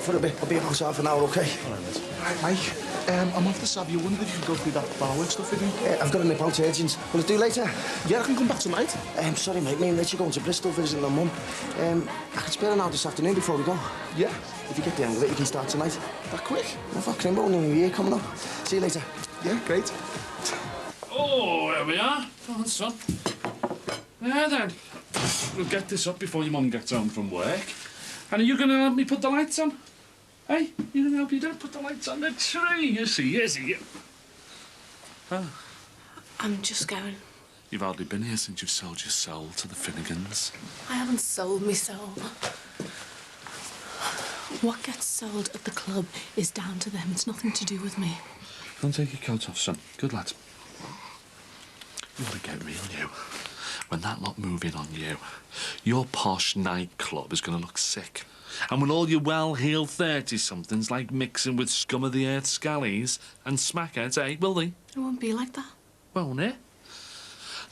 for a bit. I'll be about half an hour, OK? All right, mate. Mike, I'm off the sub. You wondered if you could go through that barwork stuff with me? I've got to nip out urgent. Will it do later? Yeah, I can come back tonight. Sorry, mate. Me and Rich are going to Bristol visiting my mum. I could spare an hour this afternoon before we go. Yeah. If you get the hang of it, you can start tonight. That quick? Well, fuck, Crimbo, New Year coming up. See you later. Yeah, great. Oh, there we are. Go on, son. There, then. We'll get this up before your mum gets home from work. And are you going to help me put the lights on? Hey, you going to help your dad put the lights on the tree? Yes, he is. Oh. I'm just going. You've hardly been here since you've sold your soul to the Finnegans. I haven't sold my soul. What gets sold at the club is down to them. It's nothing to do with me. Don't take your coat off, son. Good lad. You want to get real, you. When that lot move in on you, your posh nightclub is going to look sick. And when all your well-heeled 30-somethings like mixing with scum of the earth scallies and smackheads, eh, will they? It won't be like that. Won't it?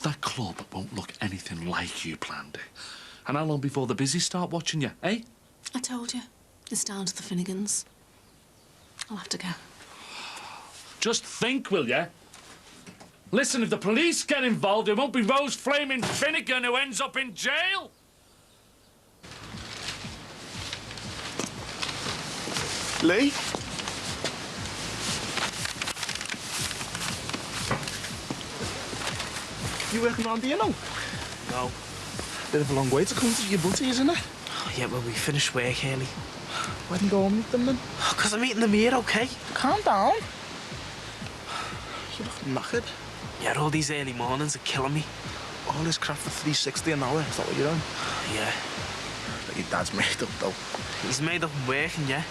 That club won't look anything like you planned it. And how long before the busies start watching you, eh? I told you. It's down to the Finnegans. I'll have to go. Just think, will you? Listen, if the police get involved, it won't be Rose Flaming Finnegan who ends up in jail. Lee? You working around here now? No. Bit of a long way to come to your butty, isn't it? Oh, yeah, well, we finished work early. Why didn't go home and meet them then? Because I'm eating them here, OK? Calm down. You look knackered. Yeah, all these early mornings are killing me. All this crap for 360 an hour, is that what you're on? Yeah. But your dad's made up, though. He's made up and working, yeah.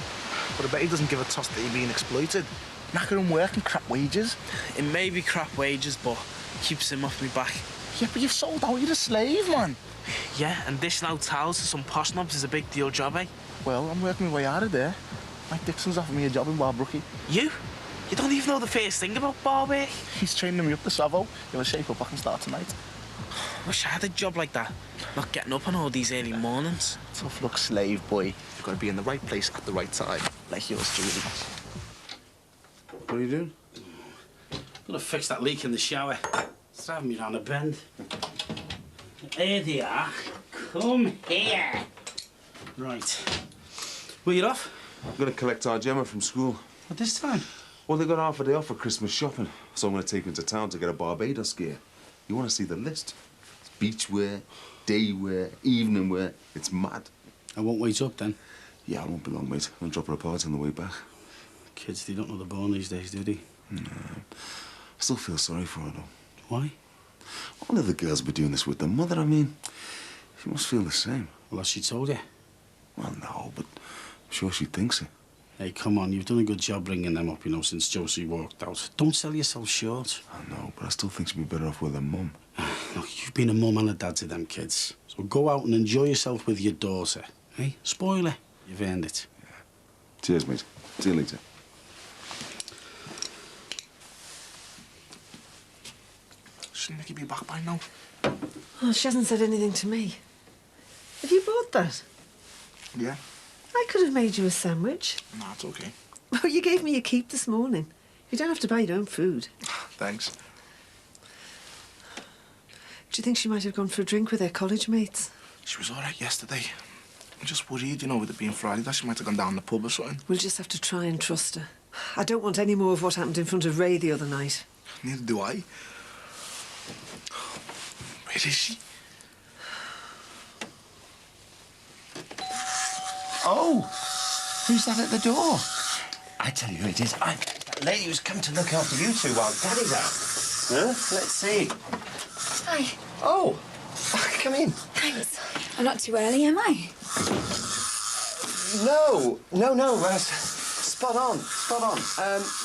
But I bet he doesn't give a toss that you're being exploited. Knackering work and crap wages. It may be crap wages, but keeps him off me back. Yeah, but you've sold out. You're a slave, man. Yeah, and dishing out towels to some posh knobs is a big deal job, eh? Well, I'm working my way out of there. Mike Dixon's offered me a job in Barbrookie. You? You don't even know the first thing about bar work. He's training me up the Savo. Gonna shape up, I can start tonight. Wish I had a job like that. Not getting up on all these early mornings. Tough luck, slave boy. You've got to be in the right place at the right time. Like yours truly. What are you doing? Gonna fix that leak in the shower. It's driving me round a bend. Here they are. Come here. Right. Where you off? I'm going to collect our Gemma from school. What, this time? Well, they got half a day off for Christmas shopping, so I'm going to take her into town to get a Barbados gear. You want to see the list? It's beach wear, day wear, evening wear. It's mad. I won't wait up then. Yeah, I won't be long, mate. I'll drop her a party on the way back. Kids, they don't know the born these days, do they? No. I still feel sorry for her, though. Why? All of the girls be doing this with their mother. I mean, she must feel the same. Well, has she told you? Well, no, but I'm sure she thinks it. Hey, come on, you've done a good job bringing them up, you know, since Josie walked out. Don't sell yourself short. I know, but I still think she'd be better off with her mum. Look, you've been a mum and a dad to them kids. So go out and enjoy yourself with your daughter, eh? Spoil her. You've earned it. Yeah. Cheers, mate. See you later. Shouldn't Nicky be back by now? Oh, she hasn't said anything to me. Have you bought that? Yeah. I could have made you a sandwich. No, it's okay. Oh, you gave me a keep this morning. You don't have to buy your own food. Thanks. Do you think she might have gone for a drink with her college mates? She was all right yesterday. I'm just worried, you know, with it being Friday, that she might have gone down the pub or something. We'll just have to try and trust her. I don't want any more of what happened in front of Ray the other night. Neither do I. Where is she? Oh, who's that at the door? I tell you who it is. That lady who's come to look after you two while Daddy's out. Huh? Let's see. Hi. Oh, come in. Thanks. I'm not too early, am I? No. Spot on.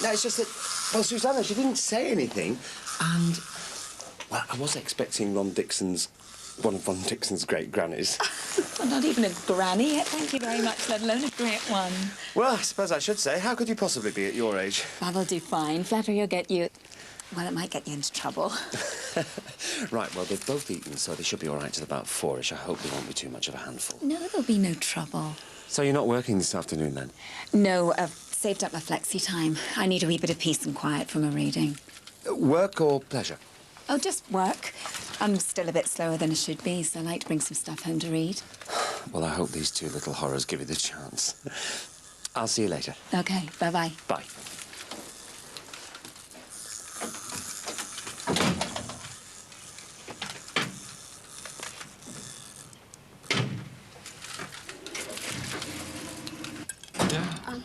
No, it's just that, well, Susanna, she didn't say anything, and, well, I was expecting one of Ron Dixon's great grannies. I'm not even a granny yet, thank you very much, let alone a great one. Well, I suppose I should say, how could you possibly be at your age? That'll do fine. Flattery will get you... Well, it might get you into trouble. Right, well, they've both eaten, so they should be all right till about 4-ish. I hope they won't be too much of a handful. No, there'll be no trouble. So you're not working this afternoon, then? No, I've saved up my flexi time. I need a wee bit of peace and quiet from a reading. Work or pleasure? Oh, just work. I'm still a bit slower than I should be, so I like to bring some stuff home to read. Well, I hope these two little horrors give you the chance. I'll see you later. OK, bye-bye. Bye. Yeah. Well,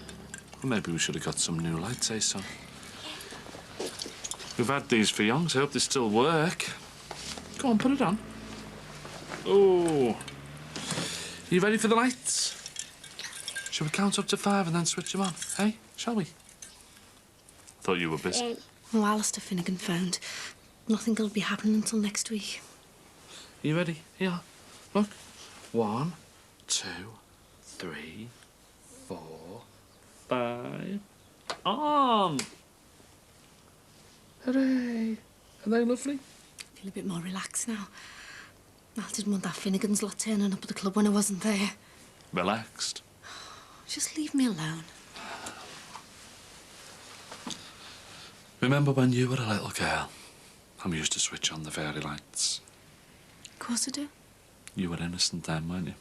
maybe we should have got some new lights, eh, son? We've had these for yonks. I hope they still work. Go on, put it on. Oh. You ready for the lights? Shall we count up to 5 and then switch them on, eh? Shall we? Thought you were busy. Oh, Alistair Finnegan phoned. Nothing will be happening until next week. You ready? Here. Look. 1, 2, 3, 4, 5. On! Hooray! Are they lovely? I feel a bit more relaxed now. I didn't want that Finnegan's lot turning up at the club when I wasn't there. Relaxed. Just leave me alone. Remember when you were a little girl and we used to switch on the fairy lights? Of course I do. You were innocent then, weren't you?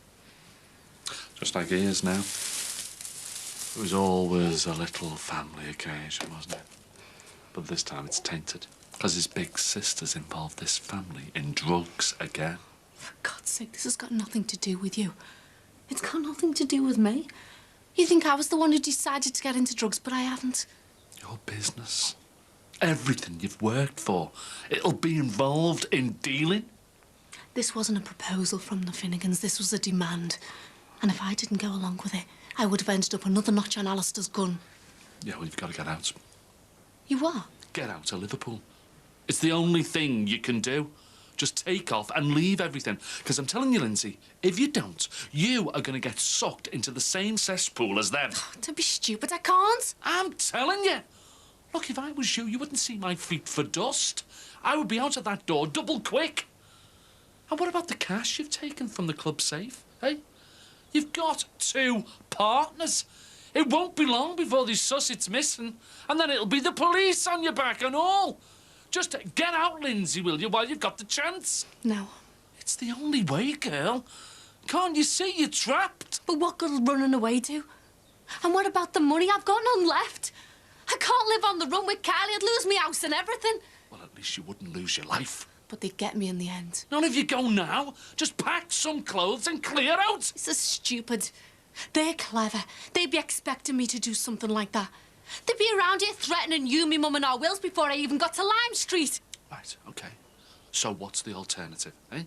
Just like he is now. It was always a little family occasion, wasn't it? But this time it's tainted. Because his big sister's involved this family in drugs again. For God's sake, this has got nothing to do with you. It's got nothing to do with me. You think I was the one who decided to get into drugs, but I haven't. Your business. Everything you've worked for. It'll be involved in dealing. This wasn't a proposal from the Finnegans. This was a demand. And if I didn't go along with it, I would have ended up another notch on Alistair's gun. Yeah, well, you've got to get out. You are? Get out of Liverpool. It's the only thing you can do. Just take off and leave everything. Because I'm telling you, Lindsay, if you don't, you are going to get sucked into the same cesspool as them. Don't be stupid, I can't. I'm telling you. Look, if I was you, you wouldn't see my feet for dust. I would be out of that door double quick. And what about the cash you've taken from the club safe, eh? You've got 2 partners. It won't be long before they suss it's missing, and then it'll be the police on your back and all. Just get out, Lindsay, will you, while you've got the chance? No. It's the only way, girl. Can't you see you're trapped? But what good'll running away do? And what about the money? I've got none left. I can't live on the run with Kylie. I'd lose me house and everything. Well, at least you wouldn't lose your life. But they'd get me in the end. None of you go now. Just pack some clothes and clear out. This is stupid. They're clever. They'd be expecting me to do something like that. They'd be around here threatening you, me mum and our wills before I even got to Lime Street. Right, OK. So what's the alternative, eh?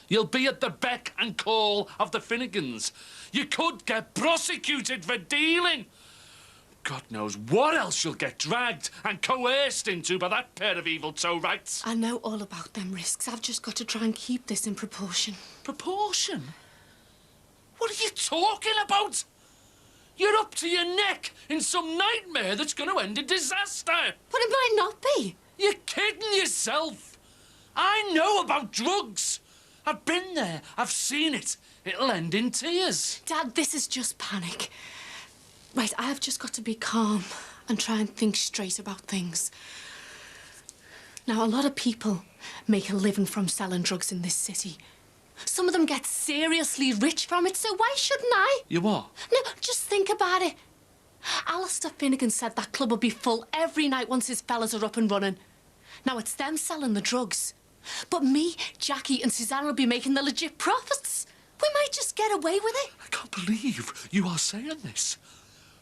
You'll be at the beck and call of the Finnegans. You could get prosecuted for dealing. God knows what else you'll get dragged and coerced into by that pair of evil toe-rights. I know all about them risks. I've just got to try and keep this in proportion. Proportion? What are you talking about? You're up to your neck in some nightmare that's going to end in disaster. But it might not be. You're kidding yourself. I know about drugs. I've been there. I've seen it. It'll end in tears. Dad, this is just panic. Right, I have just got to be calm and try and think straight about things. Now, a lot of people make a living from selling drugs in this city. Some of them get seriously rich from it, so why shouldn't I? You what? No, just think about it. Alistair Finnegan said that club will be full every night once his fellas are up and running. Now, it's them selling the drugs. But me, Jackie and Suzanne will be making the legit profits. We might just get away with it. I can't believe you are saying this.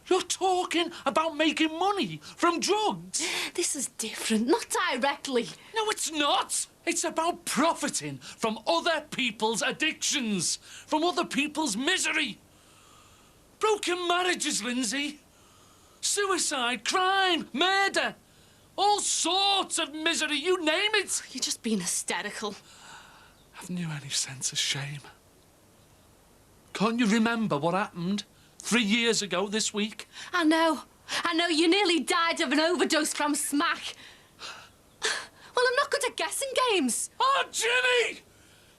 You're talking about making money from drugs. This is different, not directly. No, it's not. It's about profiting from other people's addictions, from other people's misery. Broken marriages, Lindsay. Suicide, crime, murder. All sorts of misery, you name it. You're just being hysterical. Haven't you any sense of shame? Can't you remember what happened 3 years ago this week? I know. You nearly died of an overdose from smack. Well, I'm not good at guessing games. Oh, Jimmy!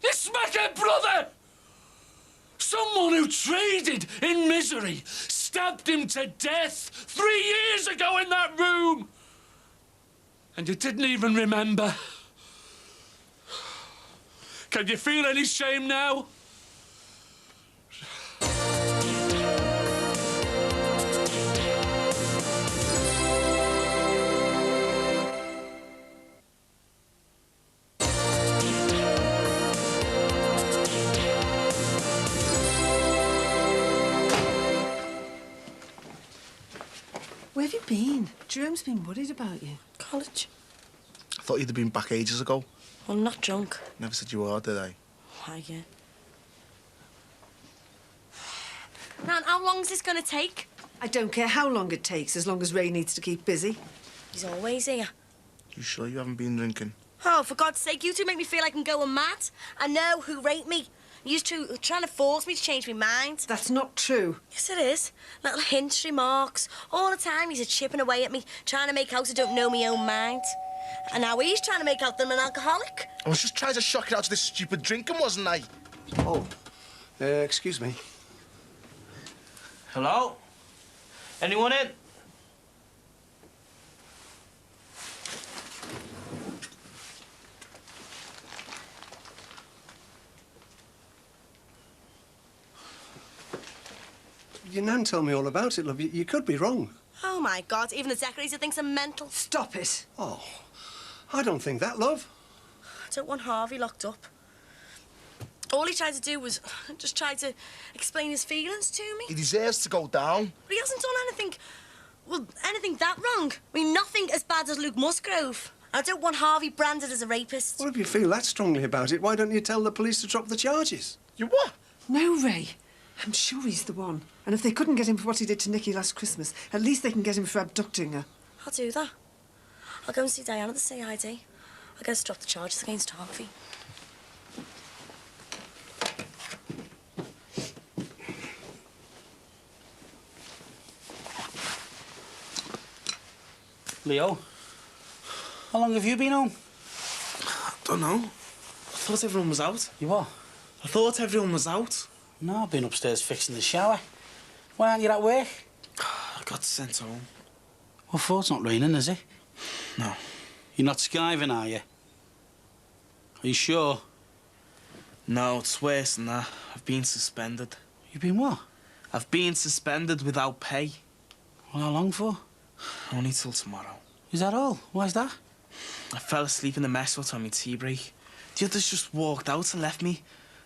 You smackhead brother! Someone who traded in misery stabbed him to death 3 years ago in that room. And you didn't even remember. Can you feel any shame now? Where have you been? Jerome's been worried about you. College. I thought you'd have been back ages ago. I'm not drunk. Never said you were, did I? Why, yeah. Nan, how long is this going to take? I don't care how long it takes, as long as Ray needs to keep busy. He's always here. You sure you haven't been drinking? Oh, for God's sake, you two make me feel like I'm going mad. I know who raped me. You two are trying to force me to change my mind. That's not true. Yes, it is. Little hints, remarks. All the time he's chipping away at me, trying to make out I don't know my own mind. And now he's trying to make out that I'm an alcoholic. I was just trying to shock it out of this stupid drinking, wasn't I? Oh, excuse me. Hello? Anyone in? Your nan told me all about it, love. You could be wrong. Oh, my God. Even the decorator thinks I'm mental. Stop it. Oh, I don't think that, love. I don't want Harvey locked up. All he tried to do was just try to explain his feelings to me. He deserves to go down. But he hasn't done anything, well, anything that wrong. I mean, nothing as bad as Luke Musgrove. I don't want Harvey branded as a rapist. Well, if you feel that strongly about it, why don't you tell the police to drop the charges? You what? No, Ray. I'm sure he's the one. And if they couldn't get him for what he did to Nikki last Christmas, at least they can get him for abducting her. I'll do that. I'll go and see Diana at the CID. I'll get us to drop the charges against Harvey. Leo, how long have you been home? I don't know. I thought everyone was out. You what? I thought everyone was out. No, I've been upstairs fixing the shower. Why aren't you at work? I got sent home. What for? It's not raining, is it? No. You're not skiving, are you? Are you sure? No, it's worse than that. I've been suspended. You've been what? I've been suspended without pay. Well, how long for? Only till tomorrow. Is that all? Why's that? I fell asleep in the mess hut on my tea break. The others just walked out and left me.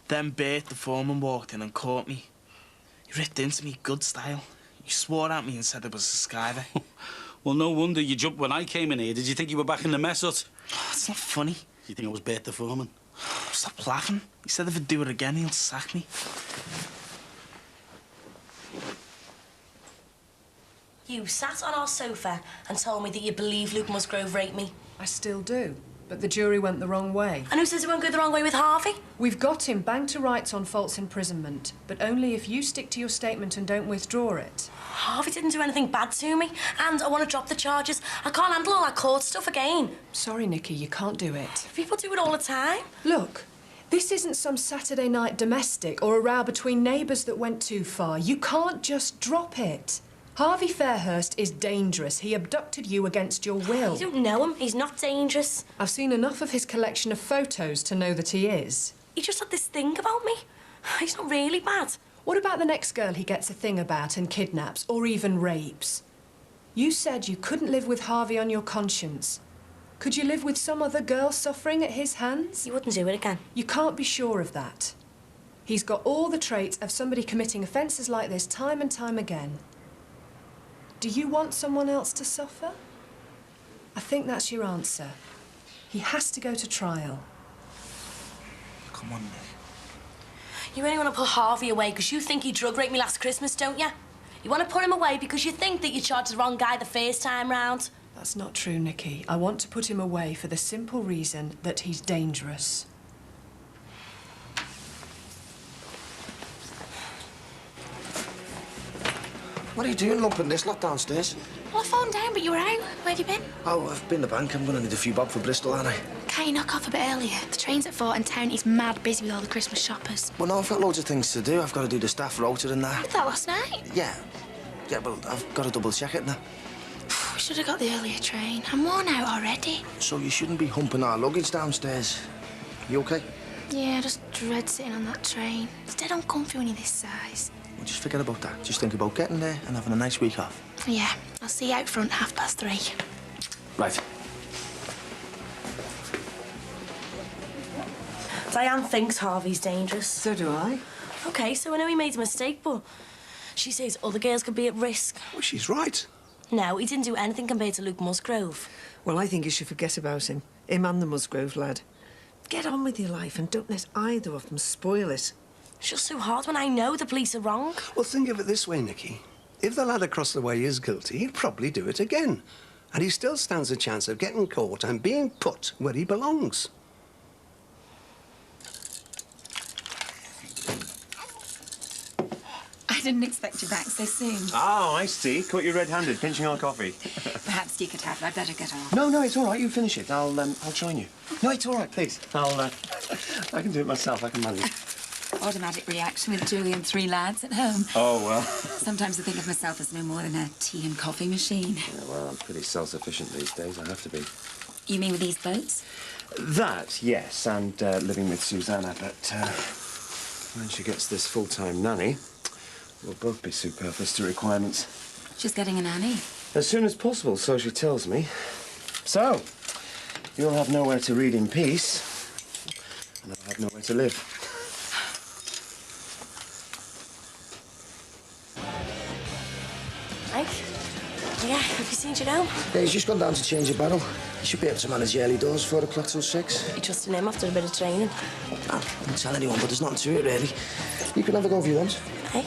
Then Bert, the foreman, walked in and caught me. He ripped into me good style. He swore at me and said I was a skiver. Well, no wonder you jumped when I came in here. Did you think you were back in the mess hut? It's not funny. You think I was Bert the foreman? Stop laughing. He said if I do it again, he'll sack me. You sat on our sofa and told me that you believe Luke Musgrove raped me. I still do, but the jury went the wrong way. And who says it won't go the wrong way with Harvey? We've got him banged to rights on false imprisonment, but only if you stick to your statement and don't withdraw it. Harvey didn't do anything bad to me, and I want to drop the charges. I can't handle all that court stuff again. Sorry, Nikki, you can't do it. People do it all the time. Look, this isn't some Saturday night domestic or a row between neighbours that went too far. You can't just drop it. Harvey Fairhurst is dangerous. He abducted you against your will. You don't know him. He's not dangerous. I've seen enough of his collection of photos to know that he is. He just had this thing about me. He's not really bad. What about the next girl he gets a thing about and kidnaps, or even rapes? You said you couldn't live with Harvey on your conscience. Could you live with some other girl suffering at his hands? You wouldn't do it again. You can't be sure of that. He's got all the traits of somebody committing offences like this time and time again. Do you want someone else to suffer? I think that's your answer. He has to go to trial. Come on, Nick. You only want to put Harvey away because you think he drug raped me last Christmas, don't you? You want to put him away because you think that you charged the wrong guy the first time round. That's not true, Nikki. I want to put him away for the simple reason that he's dangerous. What are you doing lumping this lot downstairs? Well, I phoned down, but you were out. Where have you been? Oh, I've been to the bank. I'm going to need a few bob for Bristol, aren't I? Can't you knock off a bit earlier? The train's at 4 and town is mad busy with all the Christmas shoppers. Well, no, I've got loads of things to do. I've got to do the staff rota and that. Did that last night? Yeah. Yeah, but I've got to double-check it now. We should have got the earlier train. I'm worn out already. So you shouldn't be humping our luggage downstairs. You okay? Yeah, I just dread sitting on that train. It's dead uncomfy when you're this size. Well, just forget about that. Just think about getting there and having a nice week off. Yeah, I'll see you out front 3:30. Right. Diane thinks Harvey's dangerous. So do I. OK, so I know he made a mistake, but she says other girls could be at risk. Well, she's right. No, he didn't do anything compared to Luke Musgrove. Well, I think you should forget about him. Him and the Musgrove lad. Get on with your life and don't let either of them spoil it. It's just so hard when I know the police are wrong. Well, think of it this way, Nicky. If the lad across the way is guilty, he'll probably do it again. And he still stands a chance of getting caught and being put where he belongs. I didn't expect you back so soon. Oh, I see. Caught you red-handed, pinching our coffee. Perhaps you could have it. I'd better get off. No, it's all right. You finish it. I'll join you. No, it's all right, please. I can do it myself. I can manage. Automatic reaction with Julie and 3 lads at home. Oh, well. Sometimes I think of myself as no more than a tea and coffee machine. Yeah, well, I'm pretty self-sufficient these days. I have to be. You mean with these boats? That, yes, and living with Susanna, but when she gets this full-time nanny, we'll both be superfluous to requirements. She's getting a nanny. As soon as possible, so she tells me. So, you'll have nowhere to read in peace, and I'll have nowhere to live. Mike? Yeah, have you seen Jerome? Yeah, he's just gone down to change a barrel. He should be able to manage the early doors, 4 o'clock till 6. You trusting him after a bit of training? I wouldn't tell anyone, but there's nothing to it, really. You can have a go if you want. Hey?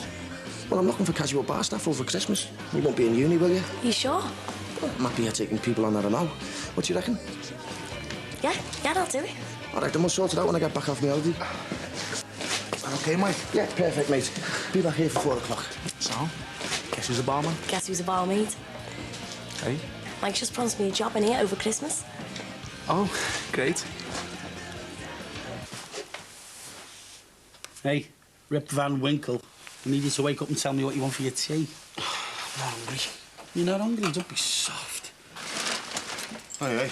Well, I'm looking for casual bar staff over Christmas. You won't be in uni, will you? You sure? Well, I'm happy you're taking people on, I don't know. What do you reckon? Yeah, I'll do it. All right, then we'll sort it out when I get back off my holiday. OK, Mike? Yeah, perfect, mate. Be back here for 4 o'clock. So, guess who's the barman? Guess who's a barmaid? Hey? Mike's just promised me a job in here over Christmas. Oh, great. Hey, Rip Van Winkle. I need you to wake up and tell me what you want for your tea. I'm not hungry. You're not hungry? Don't be soft. Aye.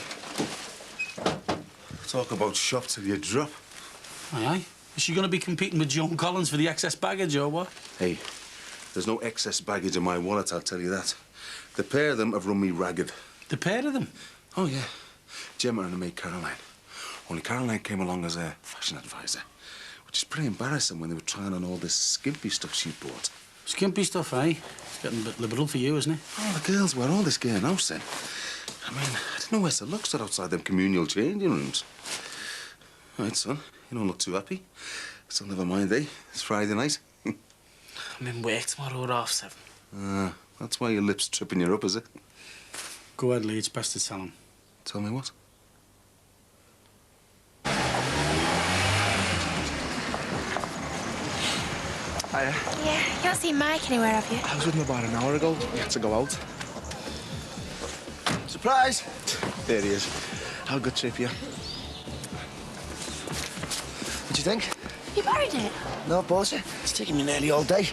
Talk about shop till you drop. Aye. Is she going to be competing with Joan Collins for the excess baggage, or what? Hey, there's no excess baggage in my wallet, I'll tell you that. The pair of them have run me ragged. The pair of them? Oh, yeah. Gemma and her mate Caroline. Only Caroline came along as a fashion advisor, which is pretty embarrassing when they were trying on all this skimpy stuff she bought. Skimpy stuff, eh? It's getting a bit liberal for you, isn't it? Oh, the girls wear all this gear now, then. I mean, I didn't know where to look, stood outside them communal changing rooms. All right, son, you don't look too happy. So never mind, eh? It's Friday night. I'm in work tomorrow at 7:30. That's why your lips tripping you up, is it? Go ahead, Lee. It's best to tell him. Tell me what? Hiya. Yeah, you not seen Mike anywhere, have you? I was with him about an hour ago. He had to go out. Surprise! There he is. How good trip, yeah? What do you think? You buried it? No, boss. It's taken me nearly all day.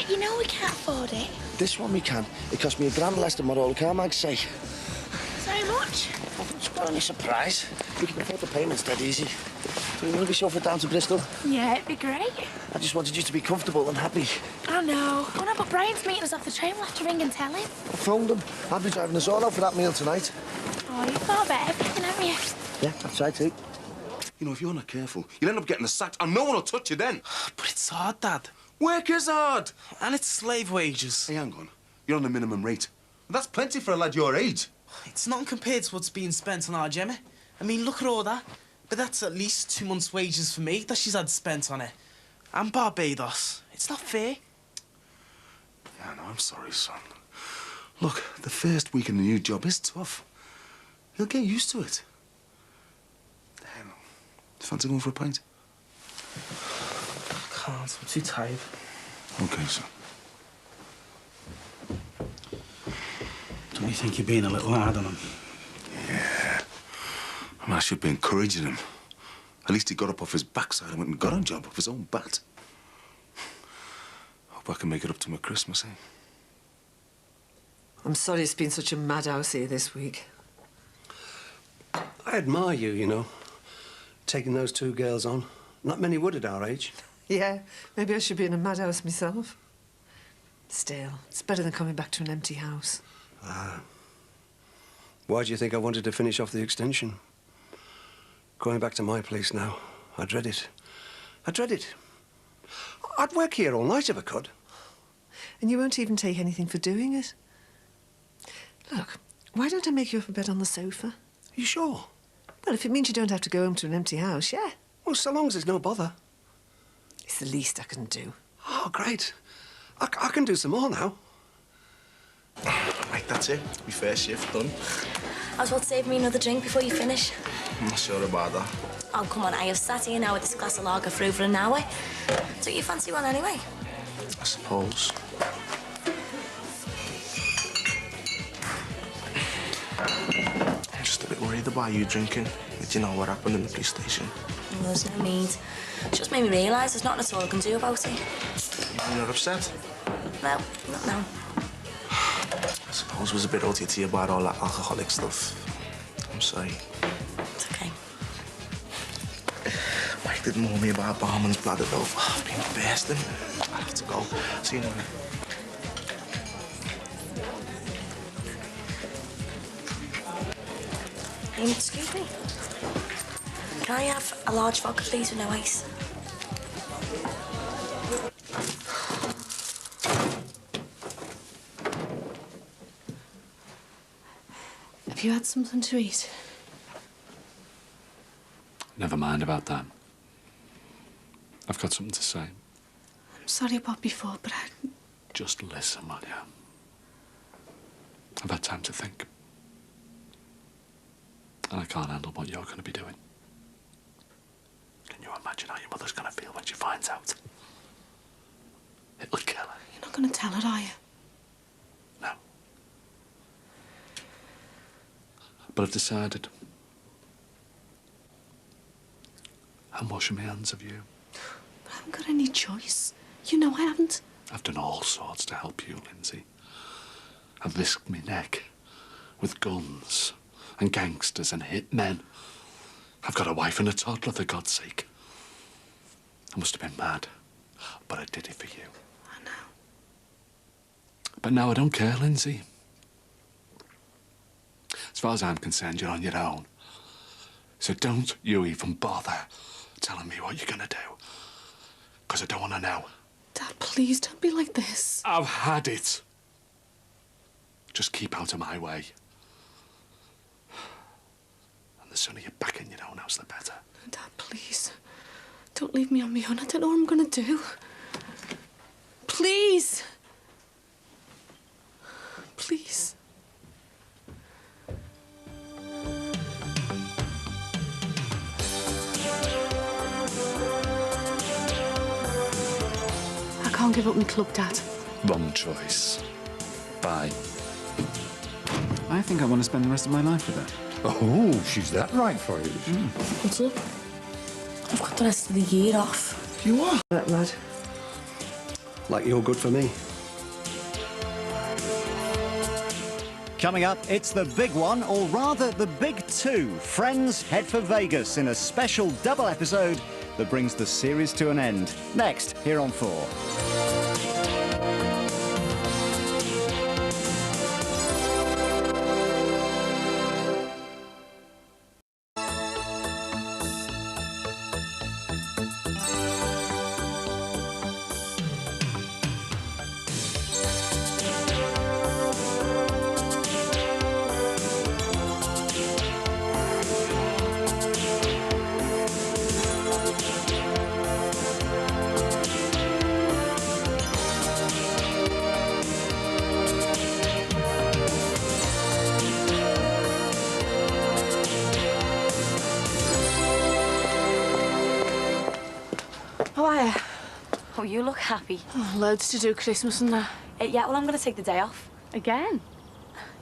You know we can't afford it. This one we can. It cost me a grand less than what all the car mags say. So much? It's not any surprise. We can afford the payments dead easy. Do you want to be chauffeured down to Bristol? Yeah, it'd be great. I just wanted you to be comfortable and happy. I know. Oh no, but Brian's meeting us off the train. We'll have to ring and tell him. I phoned him. I'll be driving us all out for that meal tonight. Oh, you've thought about everything, haven't you? Yeah, that's right, too. You know, if you're not careful, you'll end up getting sacked and no one will touch you then. But it's hard, Dad. Work is hard. And it's slave wages. Hey, hang on. You're on the minimum rate. That's plenty for a lad your age. It's nothing compared to what's being spent on our Gemma. I mean, look at all that. But that's at least 2 months' wages for me that she's had spent on it. And Barbados. It's not fair. Yeah, no, I'm sorry, son. Look, the first week in the new job is tough. You'll get used to it. Hang on. Fancy going for a pint? I can't. I'm too tired. OK, son. Don't you think you're being a little hard on him? Yeah. I mean, I should be encouraging him. At least he got up off his backside and went and got a job off his own bat. Hope I can make it up to him at Christmas, eh? I'm sorry it's been such a madhouse here this week. I admire you, you know, taking those two girls on. Not many would at our age. Yeah, maybe I should be in a madhouse myself. Still, it's better than coming back to an empty house. Ah. Why do you think I wanted to finish off the extension? Going back to my place now, I dread it. I dread it. I'd work here all night if I could. And you won't even take anything for doing it? Look, why don't I make you up a bed on the sofa? Are you sure? Well, if it means you don't have to go home to an empty house, yeah. Well, so long as there's no bother. It's the least I can do. Oh, great. I can do some more now. Right, that's it. My first shift done. I was about to save me another drink before you finish. I'm not sure about that. Oh, come on, I have sat here now with this glass of lager for over an hour. Don't you fancy one anyway? I suppose. I'm just a bit worried about you drinking. Did you know what happened in the police station? There's no need. It just made me realise there's nothing at all I can do about it. You're not upset? No, not now. I suppose it was a bit OTT about all that alcoholic stuff. I'm sorry. It's okay. Mike didn't warn me about Barman's bladder though. I've been bursting. I have to go. See you in a minute. Excuse me. Can I have a large vodka, please, with no ice? Have you had something to eat? Never mind about that. I've got something to say. I'm sorry about before, but I... Just listen, will you? I've had time to think. And I can't handle what you're going to be doing. Can you imagine how your mother's going to feel when she finds out? It'll kill her. You're not going to tell her, are you? No. But I've decided. I'm washing my hands of you. But I haven't got any choice. You know I haven't. I've done all sorts to help you, Lindsay. I've risked my neck with guns and gangsters and hit men. I've got a wife and a toddler, for God's sake. I must have been mad, but I did it for you. I know. But now I don't care, Lindsay. As far as I'm concerned, you're on your own. So don't you even bother telling me what you're gonna do. Because I don't want to know. Dad, please don't be like this. I've had it. Just keep out of my way. And the sooner you're back in your own house, the better. Dad, please. Don't leave me on my own. I don't know what I'm gonna do. Please. Please. I can't give up my club, Dad. Wrong choice. Bye. I think I want to spend the rest of my life with her. Oh, she's that right for you. What's up? I've got the rest of the year off. You are? That lad. Like you're good for me. Coming up, it's the big one, or rather the big two. Friends head for Vegas in a special double episode that brings the series to an end. Next, here on 4. How are you? Oh, you look happy. Oh, loads to do Christmas and that. Yeah, well, I'm going to take the day off. Again?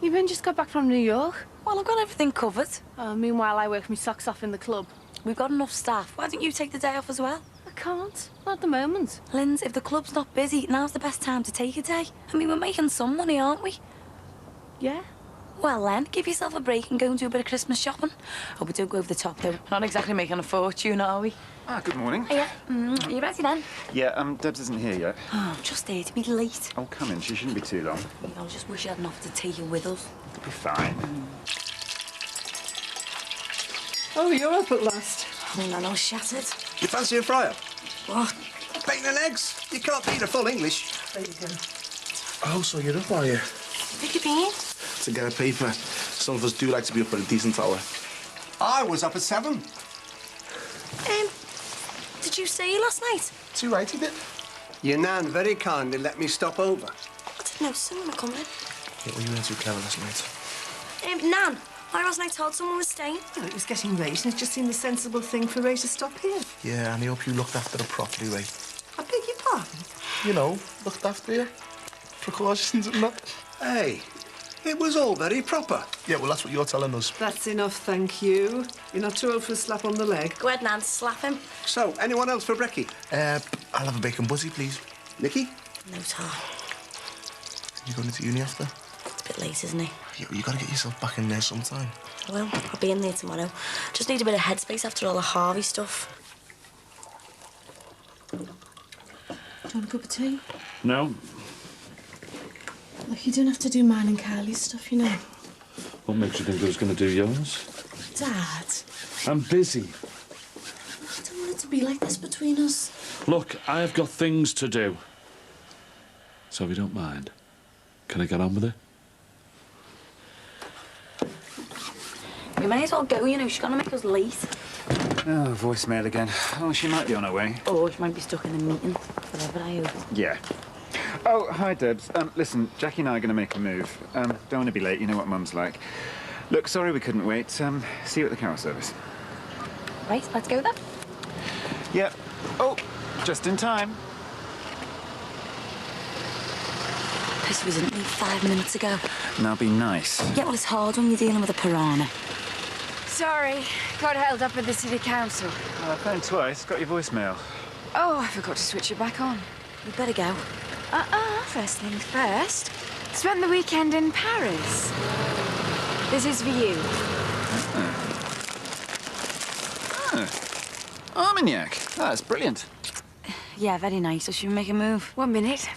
You even just got back from New York. Well, I've got everything covered. Meanwhile, I work my socks off in the club. We've got enough staff. Why don't you take the day off as well? I can't. Not at the moment. Linz, if the club's not busy, now's the best time to take a day. I mean, we're making some money, aren't we? Yeah. Well then, give yourself a break and go and do a bit of Christmas shopping. Hope we don't go over the top, though. Not exactly making a fortune, are we? Ah, good morning. Yeah. Are you ready then? Yeah, Debs isn't here yet. Oh, I'm just there to be late. Oh, come in. She shouldn't be too long. I just wish you hadn't offered to take you with us. It'll be fine. Oh, you're up at last. Oh, no, shattered. You fancy a fryer? What? Bacon and eggs. You can't beat a full English. There you go. Oh, so you're up, are you? Where you been? To get a paper. Some of us do like to be up at a decent hour. I was up at 7. Did you say last night? Too right, he did. Your nan very kindly let me stop over. I didn't know someone had come in. Yeah, well, you weren't too clever last night. Nan, why last night told someone was staying? Well, it was getting late, and it just seemed the sensible thing for Ray to stop here. Yeah, and I hope you looked after her properly, Ray. I beg your pardon? You know, looked after you. Precautions and that. Hey, it was all very proper. Yeah, well, that's what you're telling us. That's enough, thank you. You're not too old for a slap on the leg. Go ahead, Nan, slap him. So, anyone else for brekkie? I'll have a bacon buzzy, please. Nicky? No tar. You going into uni after? It's a bit late, isn't it? You gotta get yourself back in there sometime. Well, I'll be in there tomorrow. Just need a bit of headspace after all the Harvey stuff. Do you want a cup of tea? No. Look, you don't have to do mine and Carly's stuff, you know. What makes you think I was going to do yours? Dad, I'm busy. I don't want it to be like this between us. Look, I've got things to do. So if you don't mind, can I get on with it? We may as well go, you know. She's gonna make us late. Oh, voicemail again. Oh, she might be on her way. Or she might be stuck in a meeting. Whatever, I hope. Yeah. Oh, hi, Debs. Listen, Jackie and I are going to make a move. Don't want to be late. You know what Mum's like. Look, sorry we couldn't wait. See you at the carol service. Right, let's go then. Yep. Oh, just in time. This was only 5 minutes ago. Now be nice. Yeah, well, it's hard when you're dealing with a piranha. Sorry, got held up at the city council. I phoned twice. Got your voicemail. Oh, I forgot to switch it back on. You better go. First things first. Spent the weekend in Paris. This is for you. Armagnac. That's brilliant. Yeah, very nice. So should we make a move? 1 minute.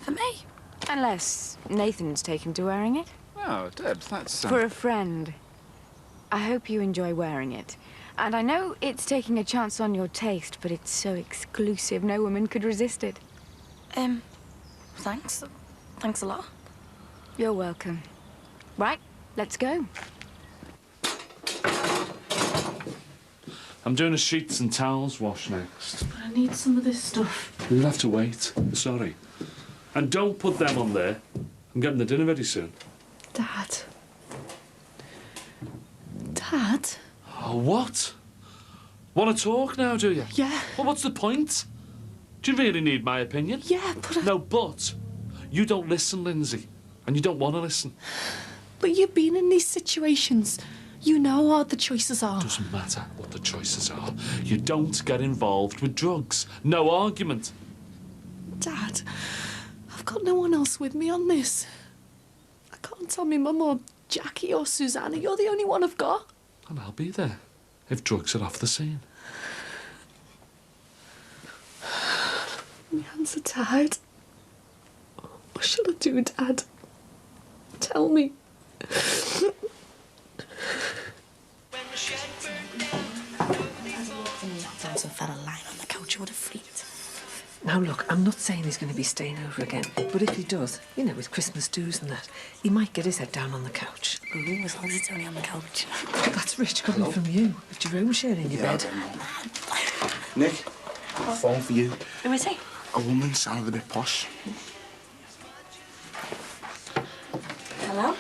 For me? Unless Nathan's taken to wearing it. Oh, Debs, that's... For a friend. I hope you enjoy wearing it. And I know it's taking a chance on your taste, but it's so exclusive, no woman could resist it. Thanks. Thanks a lot. You're welcome. Right, let's go. I'm doing a sheets and towels wash next. But I need some of this stuff. You'll have to wait. Sorry. And don't put them on there. I'm getting the dinner ready soon. Dad. Dad? Oh, what? Want to talk now, do you? Yeah. Well, what's the point? Do you really need my opinion? Yeah, but No, but you don't listen, Lindsay. And you don't want to listen. But you've been in these situations. You know what the choices are. Doesn't matter what the choices are. You don't get involved with drugs. No argument. Dad, I've got no one else with me on this. I can't tell me Mum or Jackie or Susanna. You're the only one I've got. And I'll be there if drugs are off the scene. My hands are tied. What shall I do, Dad? Tell me. Some fella lying on the couch would have freaked. Now, look, I'm not saying he's going to be staying over again, but if he does, you know, with Christmas dues and that, he might get his head down on the couch. Ooh, as long as it's only on the couch. That's rich coming from you, with your own share in your bed. Nick, phone for you. Who is he? A woman sounded a bit posh. Hello?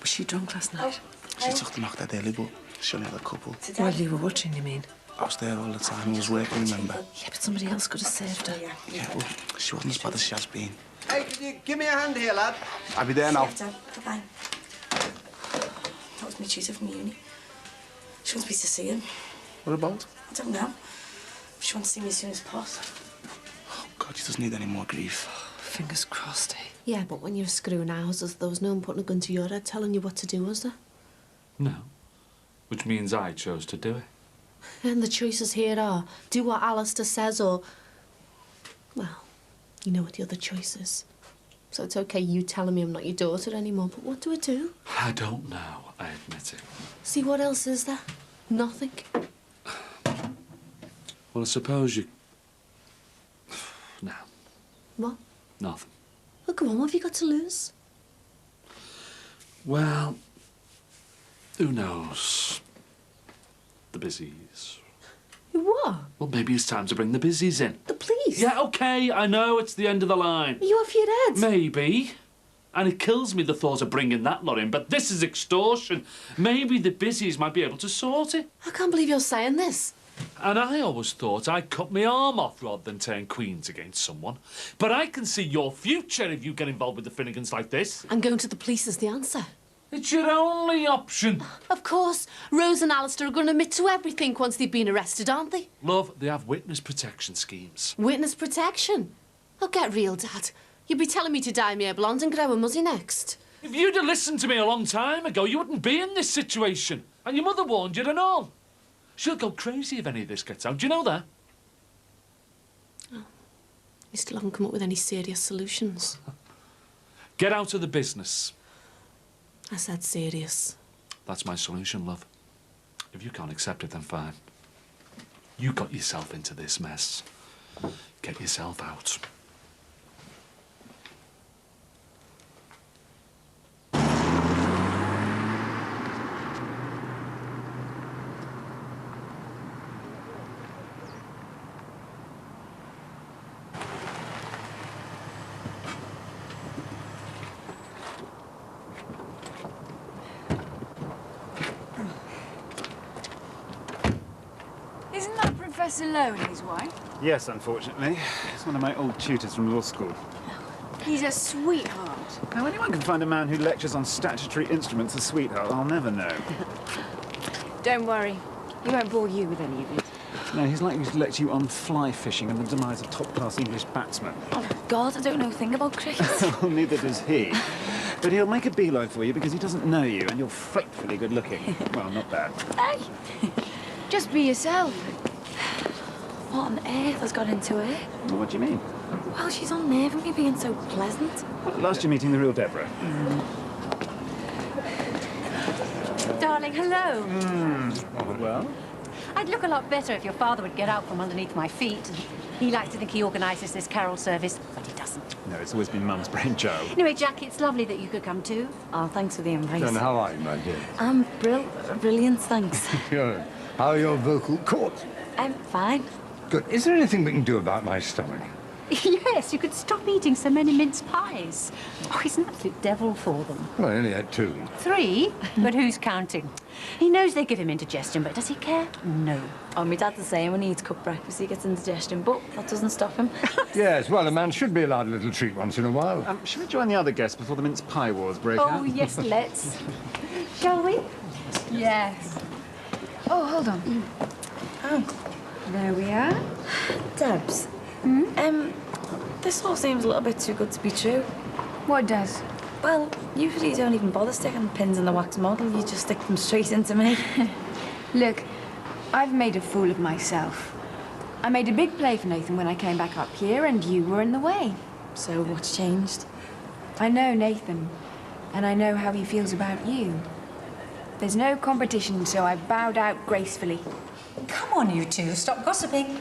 Was she drunk last night? She took them out that early, but she only had a couple. While you were watching, you mean? I was there all the time. I was working, remember? Yeah, but somebody else could have saved her. Yeah, well, she wasn't as bad as she has been. Hey, could you give me a hand here, lad? I'll be there now. Bye-bye. That was my tutor from uni. She wants me to see him. What about? I don't know. She wants to see me as soon as possible. Oh, God, she doesn't need any more grief. Fingers crossed, eh? Yeah, but when you're screwing houses, there was no one putting a gun to your head telling you what to do, was there? No. Which means I chose to do it. And the choices here are, do what Alistair says or... Well, you know what the other choice is. So it's okay you telling me I'm not your daughter anymore, but what do I do? I don't know, I admit it. See, what else is there? Nothing. Well, I suppose you... No, What? nothing. Well, go on, what have you got to lose? Well, who knows? The busies. What? Well, maybe it's time to bring the busies in. The police? Yeah, OK, I know it's the end of the line. Are you off your head? Maybe. And it kills me the thought of bringing that lot in, but this is extortion. Maybe the busies might be able to sort it. I can't believe you're saying this. And I always thought I'd cut my arm off rather than turn queens against someone. But I can see your future if you get involved with the Finnegans like this. And going to the police is the answer. It's your only option. Of course. Rose and Alistair are going to admit to everything once they've been arrested, aren't they? Love, they have witness protection schemes. Witness protection? Oh, get real, Dad. You'd be telling me to dye my hair blonde and grow a muzzy next. If you'd have listened to me a long time ago, you wouldn't be in this situation. And your mother warned you and all. She'll go crazy if any of this gets out. Do you know that? Oh. You still haven't come up with any serious solutions. Get out of the business. I said serious. That's my solution, love. If you can't accept it, then fine. You got yourself into this mess. Get yourself out. Isn't that Professor Lowe and his wife? Yes, unfortunately. He's one of my old tutors from law school. He's a sweetheart. Now, anyone can find a man who lectures on statutory instruments a sweetheart. I'll never know. Don't worry. He won't bore you with any of it. No, he's likely to lecture you on fly fishing and the demise of top-class English batsmen. Oh, God, I don't know a thing about cricket. Well, neither does he. But he'll make a beeline for you because he doesn't know you, and you're frightfully good-looking. Well, not bad. Hey! Just be yourself. What on earth has got into her? Well, what do you mean? Well, she's on nerve me being so pleasant. Well, last you're meeting the real Deborah. Darling, hello. Well? I'd look a lot better if your father would get out from underneath my feet. He likes to think he organises this carol service, but he doesn't. No, it's always been Mum's brainchild. Anyway, Jack, it's lovely that you could come too. Oh, thanks for the invite. And how are you, my dear? I'm brilliant, thanks. Good. How are your vocal cords? I'm fine. Good. Is there anything we can do about my stomach? Yes, you could stop eating so many mince pies. Oh, he's an absolute devil for them. Well, I only had 2. 3? But who's counting? He knows they give him indigestion, but does he care? No. Oh, my dad's the same. When he eats cooked breakfast, he gets indigestion, but that doesn't stop him. Yes, well, a man should be allowed a little treat once in a while. Should we join the other guests before the mince pie wars break out? Oh, yes, let's. Shall we? Yes. Oh, hold on. Oh. There we are. Debs. This all seems a little bit too good to be true. What does? Well, usually you don't even bother sticking pins in the wax model. You just stick them straight into me. Look, I've made a fool of myself. I made a big play for Nathan when I came back up here, and you were in the way. So what's changed? I know Nathan, and I know how he feels about you. There's no competition, so I bowed out gracefully. Come on, you two. Stop gossiping.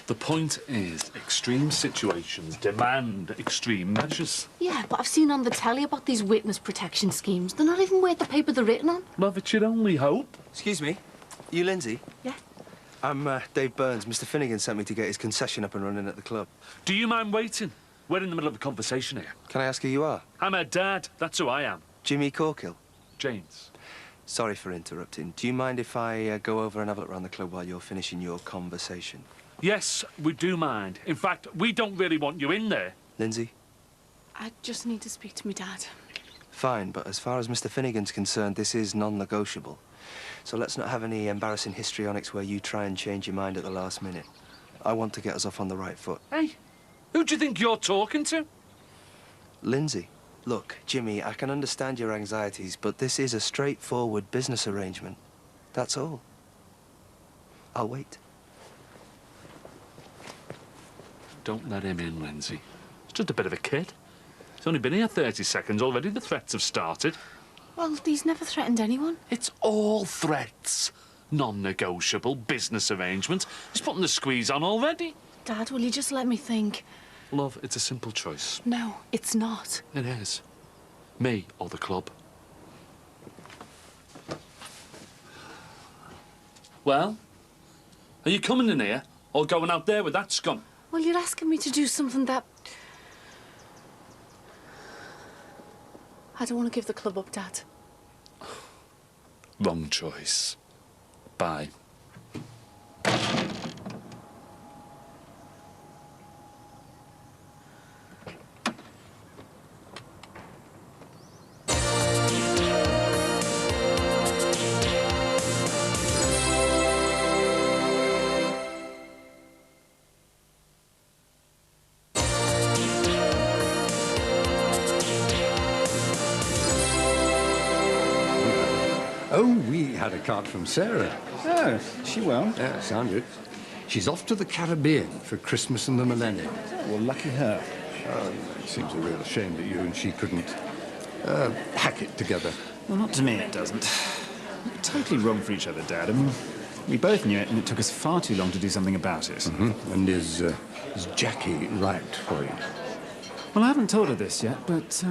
The point is, extreme situations demand extreme measures. Yeah, but I've seen on the telly about these witness protection schemes. They're not even worth the paper they're written on. Love, it's your only hope. Excuse me. You Lindsay? Yeah. I'm Dave Burns. Mr. Finnegan sent me to get his concession up and running at the club. Do you mind waiting? We're in the middle of a conversation here. Can I ask who you are? I'm her dad. That's who I am. Jimmy Corkill. James. Sorry for interrupting. Do you mind if I go over and have a look around the club while you're finishing your conversation? Yes, we do mind. In fact, we don't really want you in there. Lindsay? I just need to speak to my dad. Fine, but as far as Mr. Finnegan's concerned, this is non-negotiable. So let's not have any embarrassing histrionics where you try and change your mind at the last minute. I want to get us off on the right foot. Hey, who do you think you're talking to? Lindsay, look, Jimmy, I can understand your anxieties, but this is a straightforward business arrangement. That's all. I'll wait. Don't let him in, Lindsay. He's just a bit of a kid. He's only been here 30 seconds already. The threats have started. Well, he's never threatened anyone. It's all threats. Non-negotiable business arrangements. He's putting the squeeze on already. Dad, will you just let me think? Love, it's a simple choice. No, it's not. It is. Me or the club. Well, are you coming in here or going out there with that scum? Well, you're asking me to do something that... I don't want to give the club up, Dad. Wrong choice. Bye. Oh, we had a card from Sarah. Oh, she well? Yeah, sounded. She's off to the Caribbean for Christmas and the millennium. Well, lucky her. Oh, it seems a real shame that you and she couldn't hack it together. Well, not to me, it doesn't. We're totally wrong for each other, Dad. I mean, we both knew it, and it took us far too long to do something about it. Mm-hmm. And is Jackie right for you? Well, I haven't told her this yet, but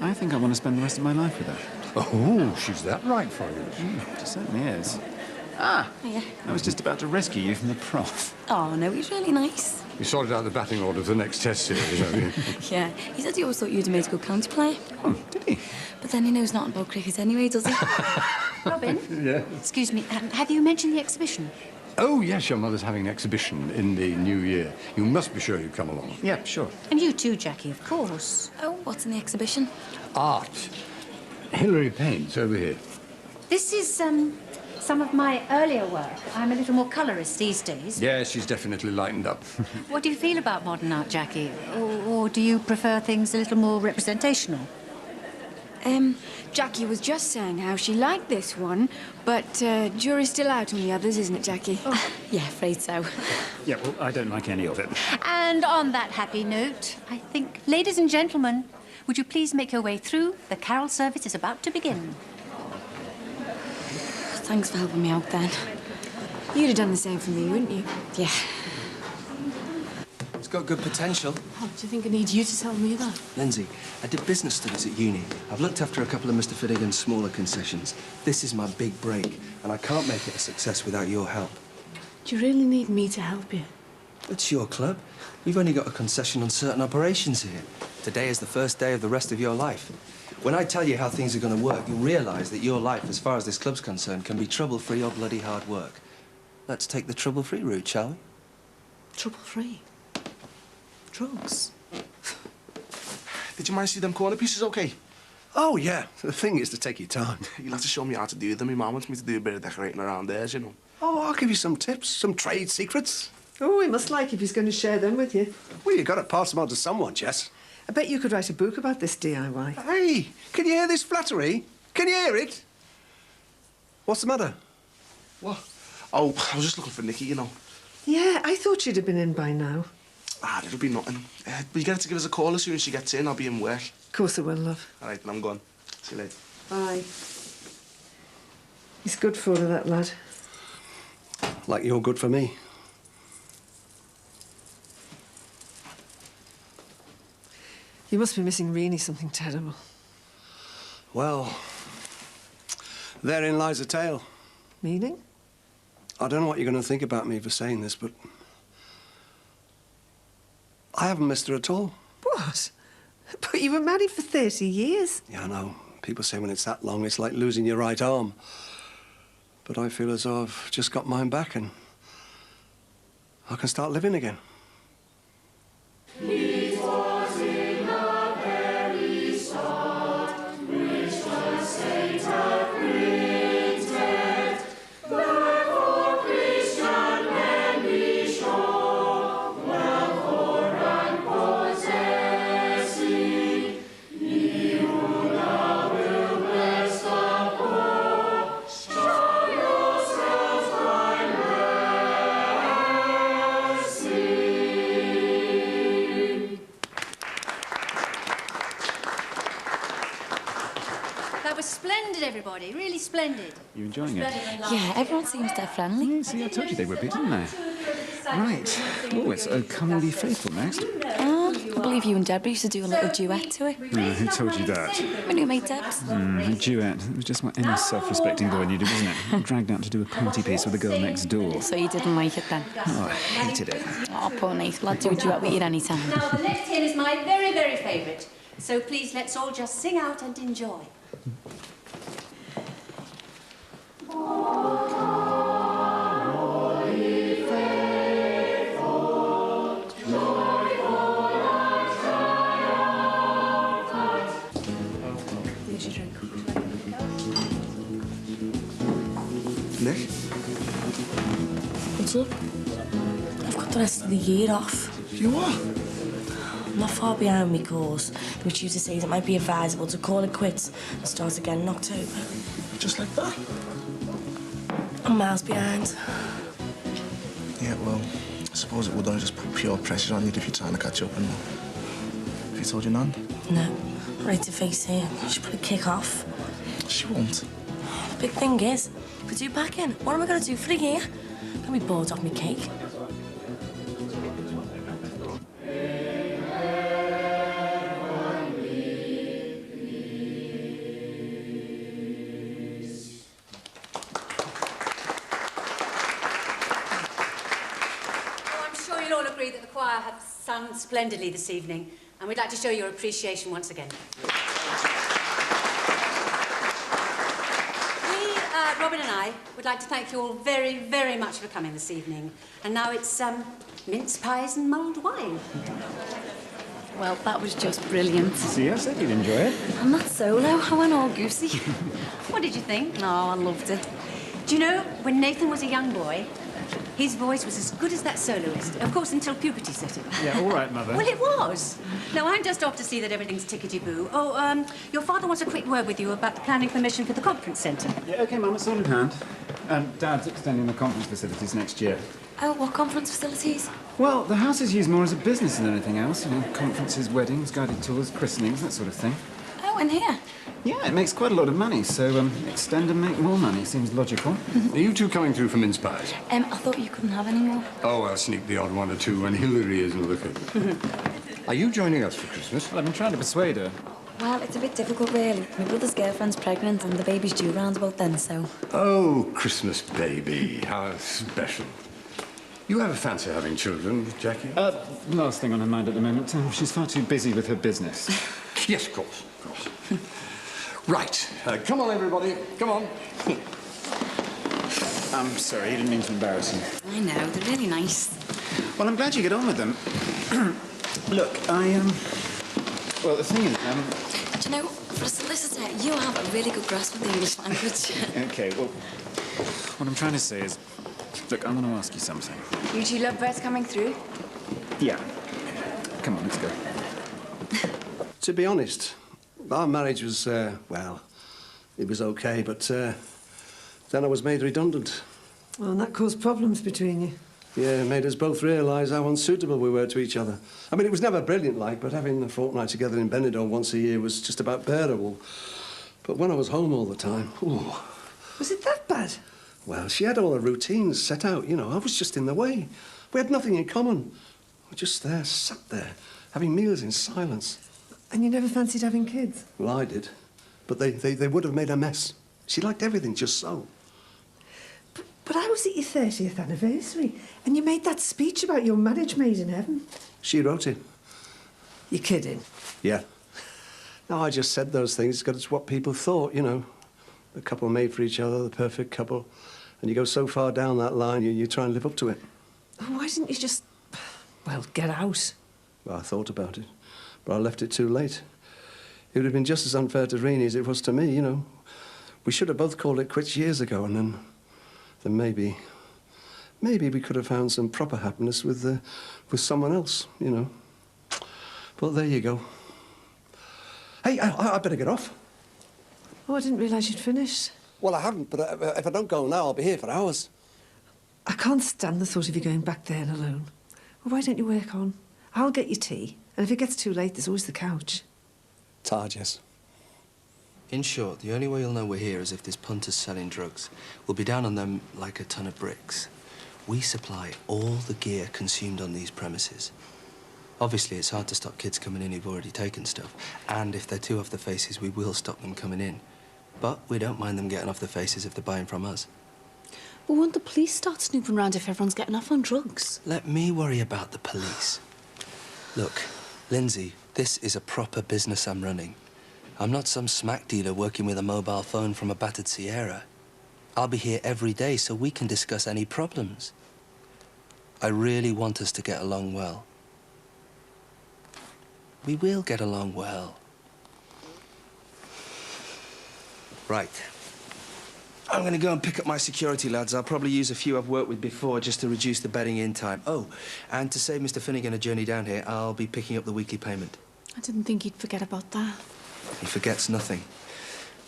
I think I want to spend the rest of my life with her. Oh, she's that right for you. She certainly is. Ah, yeah. I was just about to rescue you from the prof. Oh, no, he's really nice. You sorted out the batting order for the next test series, have you? Yeah, he said he always thought you'd have made a good county player. Oh, did he? But then he knows nothing about cricket anyway, does he? Robin? Yeah? Excuse me, have you mentioned the exhibition? Oh, yes, your mother's having an exhibition in the new year. You must be sure you come along. Yeah, sure. And you too, Jackie, of course. Oh, what's in the exhibition? Art. Hilary paints over here. This is, some of my earlier work. I'm a little more colourist these days. Yeah, she's definitely lightened up. What do you feel about modern art, Jackie? Or do you prefer things a little more representational? Jackie was just saying how she liked this one, but jury's still out on the others, isn't it, Jackie? Oh, yeah, afraid so. Yeah, well, I don't like any of it. And on that happy note, I think, ladies and gentlemen, would you please make your way through? The carol service is about to begin. Thanks for helping me out then. You'd have done the same for me, wouldn't you? Yeah. It's got good potential. Oh, do you think I need you to tell me that? Lindsay, I did business studies at uni. I've looked after a couple of Mr. Finnegan's smaller concessions. This is my big break, and I can't make it a success without your help. Do you really need me to help you? It's your club. You've only got a concession on certain operations here. Today is the first day of the rest of your life. When I tell you how things are going to work, you'll realise that your life, as far as this club's concerned, can be trouble-free or bloody hard work. Let's take the trouble-free route, shall we? Trouble-free? Drugs? Did you manage to do them corner pieces okay? Oh, yeah. The thing is to take your time. You'll have to show me how to do them. My mum wants me to do a bit of decorating around theirs, you know. Oh, I'll give you some tips, some trade secrets. Oh, he must like if he's going to share them with you. Well, you got to pass them on to someone, Jess. I bet you could write a book about this DIY. Hey, can you hear this flattery? Can you hear it? What's the matter? What? Oh, I was just looking for Nikki, you know. Yeah, I thought she'd have been in by now. Ah, it'll be nothing. Will you get her to give us a call as soon as she gets in? I'll be in work. Of course I will, love. All right, then I'm gone. See you later. Bye. He's good for her, that lad. Like you're good for me. You must be missing Reenie something terrible. Well, therein lies a tale. Meaning? I don't know what you're going to think about me for saying this, but I haven't missed her at all. What? But you were married for 30 years. Yeah, I know. People say when it's that long, it's like losing your right arm. But I feel as though I've just got mine back and I can start living again. It was in the very stars. everybody? Really splendid. You enjoying it? Yeah, everyone seems dead friendly. Yeah, see, I told you they would be, didn't I? Right. Oh, it's Come Be Faithful next. I believe you and Deborah used to do a little duet to it. Who told you that? When you made Debs. A duet. It was just what any self-respecting boy needed, wasn't it? Dragged out to do a party piece with the girl next door. So you didn't like it then? Oh, I hated it. Oh, poor Nate. Well, I'd do a duet with you any time. Now, the next hymn is my very, very favourite. So please, let's all just sing out and enjoy. Nick? What's up? I've got the rest of the year off. You are? I'm not far behind my course. The tutor says it might be advisable to call it quits and start again in October. Just like that? I'm miles behind. Yeah, well, I suppose it would only just put pure pressure on you if you're trying to catch up and Have you told your nan? No. Right to face it. She'll probably kick off. She won't. The big thing is, if we do back in, what am I going to do for a year? I'm going to be bored off my cake. That the choir have sung splendidly this evening, and we'd like to show your appreciation once again. Robin and I would like to thank you all very, very much for coming this evening. And now it's mince pies and mulled wine. Well, that was just brilliant. See, I said you'd enjoy it. And that solo, I went all goosey. What did you think? Oh, I loved it. Do you know, when Nathan was a young boy, his voice was as good as that soloist. Of course, until puberty set in. Yeah, all right, Mother. Well, it was. Now, I'm just off to see that everything's tickety-boo. Oh, your father wants a quick word with you about the planning permission for the conference centre. Yeah, OK, Mum, it's all in hand. Dad's extending the conference facilities next year. Oh, what conference facilities? Well, the house is used more as a business than anything else. You know, conferences, weddings, guided tours, christenings, that sort of thing. Oh, and here? Yeah, it makes quite a lot of money, so extend and make more money seems logical. Are you two coming through for mince pies? I thought you couldn't have any more. Oh, I'll sneak the odd one or two when Hilary isn't looking. Are you joining us for Christmas? Well, I've been trying to persuade her. Well, it's a bit difficult, really. My brother's girlfriend's pregnant and the baby's due round about then, so... Oh, Christmas baby. How special. You have a fancy having children, Jackie? Last thing on her mind at the moment. She's far too busy with her business. Yes, of course, of course. Right. Come on, everybody. Come on. I'm sorry, you didn't mean to embarrass you. I know, they're really nice. Well, I'm glad you get on with them. Look, well, the thing is, Do you know, for a solicitor, you have a really good grasp of the English language. OK, well, what I'm trying to say is, look, I'm going to ask you something. You two lovebirds coming through? Yeah. Come on, let's go. To be honest, our marriage was, well, it was OK, but then I was made redundant. Well, and that caused problems between you. Yeah, it made us both realise how unsuitable we were to each other. I mean, it was never brilliant, like, but having a fortnight together in Benidorm once a year was just about bearable. But when I was home all the time, ooh. Was it that bad? Well, she had all her routines set out, you know. I was just in the way. We had nothing in common. We were just there, sat there, having meals in silence. And you never fancied having kids? Well, I did. But they would have made a mess. She liked everything just so. But I was at your 30th anniversary, and you made that speech about your marriage made in heaven. She wrote it. You're kidding? Yeah. No, I just said those things because it's what people thought, you know. The couple made for each other, the perfect couple. And you go so far down that line, you try and live up to it. Why didn't you just, well, get out? Well, I thought about it, but I left it too late. It would have been just as unfair to Renee as it was to me, you know. We should have both called it quits years ago, and then maybe we could have found some proper happiness with someone else, you know. But there you go. Hey, I better get off. Oh, I didn't realise you'd finished. Well, I haven't, but if I don't go now, I'll be here for hours. I can't stand the thought of you going back there alone. Well, why don't you work on? I'll get you tea, and if it gets too late, there's always the couch. Tired, yes. In short, the only way you'll know we're here is if there's punters selling drugs. We'll be down on them like a ton of bricks. We supply all the gear consumed on these premises. Obviously, it's hard to stop kids coming in who've already taken stuff. And if they're too off the faces, we will stop them coming in. But we don't mind them getting off the faces if they're buying from us. But won't the police start snooping around if everyone's getting off on drugs? Let me worry about the police. Look, Lindsay, this is a proper business I'm running. I'm not some smack dealer working with a mobile phone from a battered Sierra. I'll be here every day so we can discuss any problems. I really want us to get along well. We will get along well. Right. I'm going to go and pick up my security lads. I'll probably use a few I've worked with before just to reduce the bedding in time. Oh, and to save Mr. Finnegan a journey down here, I'll be picking up the weekly payment. I didn't think he'd forget about that. He forgets nothing.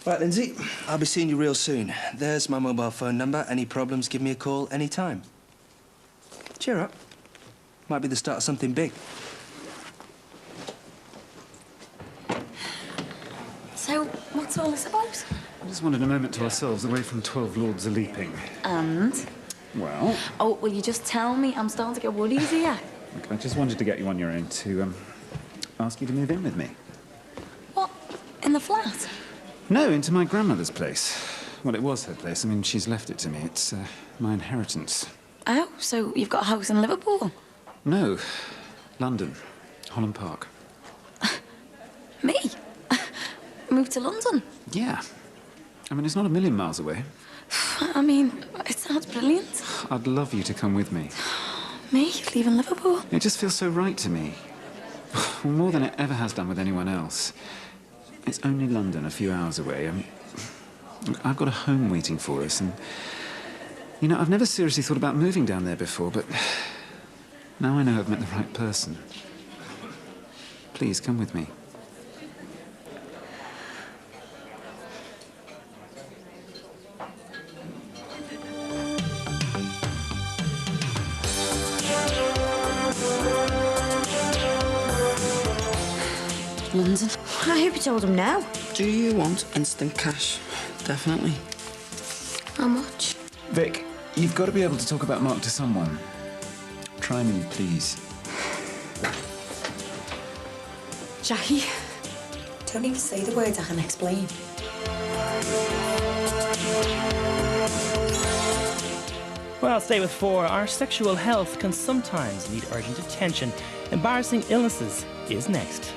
Right, Lindsay, I'll be seeing you real soon. There's my mobile phone number. Any problems, give me a call anytime. Cheer up. Might be the start of something big. So, what's all this about? I just wanted a moment to ourselves away from 12 lords a-leaping. And? Well? Oh, will you just tell me? I'm starting to get woodies here. Look, I just wanted to get you on your own to, ask you to move in with me. What? In the flat? No, into my grandmother's place. Well, it was her place. I mean, she's left it to me. It's, my inheritance. Oh, so you've got a house in Liverpool? No. London. Holland Park. Me? Moved to London? Yeah. I mean, it's not a million miles away. I mean, it sounds brilliant. I'd love you to come with me. Me? Leaving Liverpool? It just feels so right to me. More than it ever has done with anyone else. It's only London, a few hours away. I've got a home waiting for us, and... You know, I've never seriously thought about moving down there before, but... Now I know I've met the right person. Please, come with me. London. I hope you told him now. Do you want instant cash? Definitely. How much? Vic, you've got to be able to talk about Mark to someone. Try me, please. Jackie? Don't need to say the words, I can explain. Well, stay with 4. Our sexual health can sometimes need urgent attention. Embarrassing illnesses is next.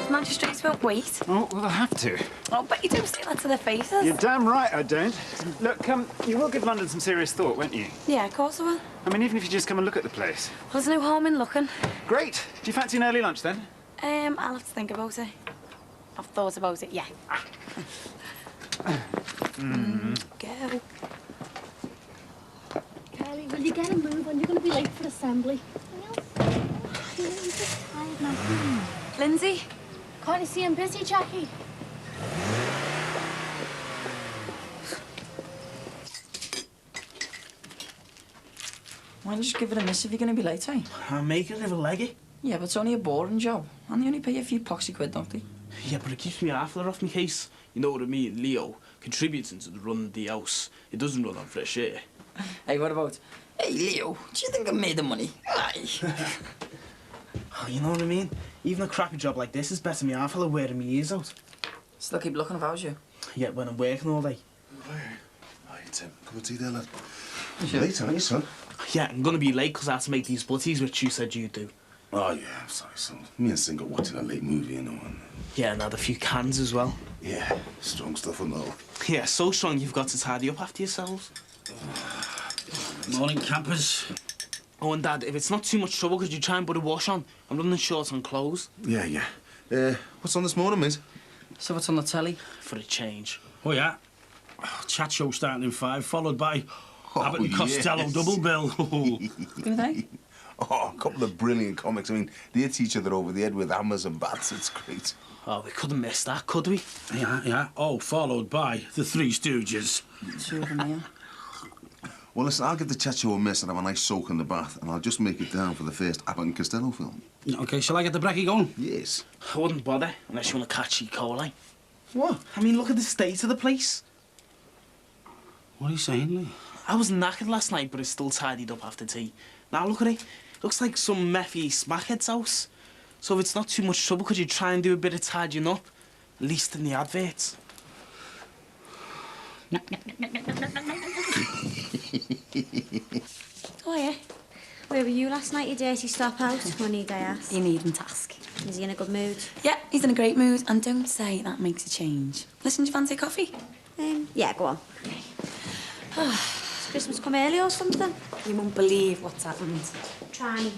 Magistrates won't wait. Oh, well, I have to. Oh, but you don't say that to their faces. You're damn right I don't. Look, you will give London some serious thought, won't you? Yeah, of course I will. I mean, even if you just come and look at the place. Well, there's no harm in looking. Great. Do you fancy an early lunch, then? I'll have to think about it. I've thought about it, yeah. Go. Kelly, will you get a move on? You're going to be late for assembly. You're just tired now. Lindsay? Can't you see I'm busy, Jackie? Why don't you just give it a miss if you're going to be late, eh? I'll make it a little leggy. Yeah, but it's only a boring job. And they only pay you a few poxy quid, don't they? Yeah, but it keeps me half-ler off my case. You know what I mean? Leo contributes into the run of the house. It doesn't run on fresh air. Hey, what about... Hey, Leo, do you think I made the money? Aye. Oh, you know what I mean? Even a crappy job like this is better than me half-ler wearing my ears out. Still keep looking if I was you. Yeah, when I'm working all day. Hi, Tim. Come and tea there, lad. You're late, aren't you, son? Yeah, I'm gonna be late because I have to make these blitties, which you said you'd do. Oh, yeah, I'm sorry, son. Me and Sin got watching a late movie, you know, and... Yeah, and had a few cans as well. Yeah, strong stuff and all. Yeah, so strong you've got to tidy up after yourselves. Morning, campers. Oh, and Dad, if it's not too much trouble, could you try and put a wash on? I'm running short on clothes. Yeah, yeah. What's on this morning, mate? So what's on the telly? For a change. Oh, yeah. Chat show starting in 5, followed by Abbott and Costello yes. double bill. Who are they? Oh, a couple of brilliant comics. I mean, they hit each other over the head with hammers and bats. It's great. Oh, we couldn't miss that, could we? Yeah, yeah. Oh, followed by the Three Stooges. 2 of them, yeah. Well, listen, I'll give the chat show a miss and have a nice soak in the bath, and I'll just make it down for the first Abbott and Costello film. OK, shall I get the brekkie going? Yes. I wouldn't bother unless you want to catch E. coli. What? I mean, look at the state of the place. What are you saying, Lee? I was knackered last night, but it's still tidied up after tea. Now look at it. Looks like some methy smackhead's house. So if it's not too much trouble, could you try and do a bit of tidying up? At least in the adverts. Oh, yeah. Where were you last night, you dirty stop out? When I asked. You needn't ask. Is he in a good mood? Yeah, he's in a great mood, and don't say that makes a change. Listen, do you fancy a coffee? Yeah, go on. Has Christmas come early or something? You won't believe what's happened. Try me.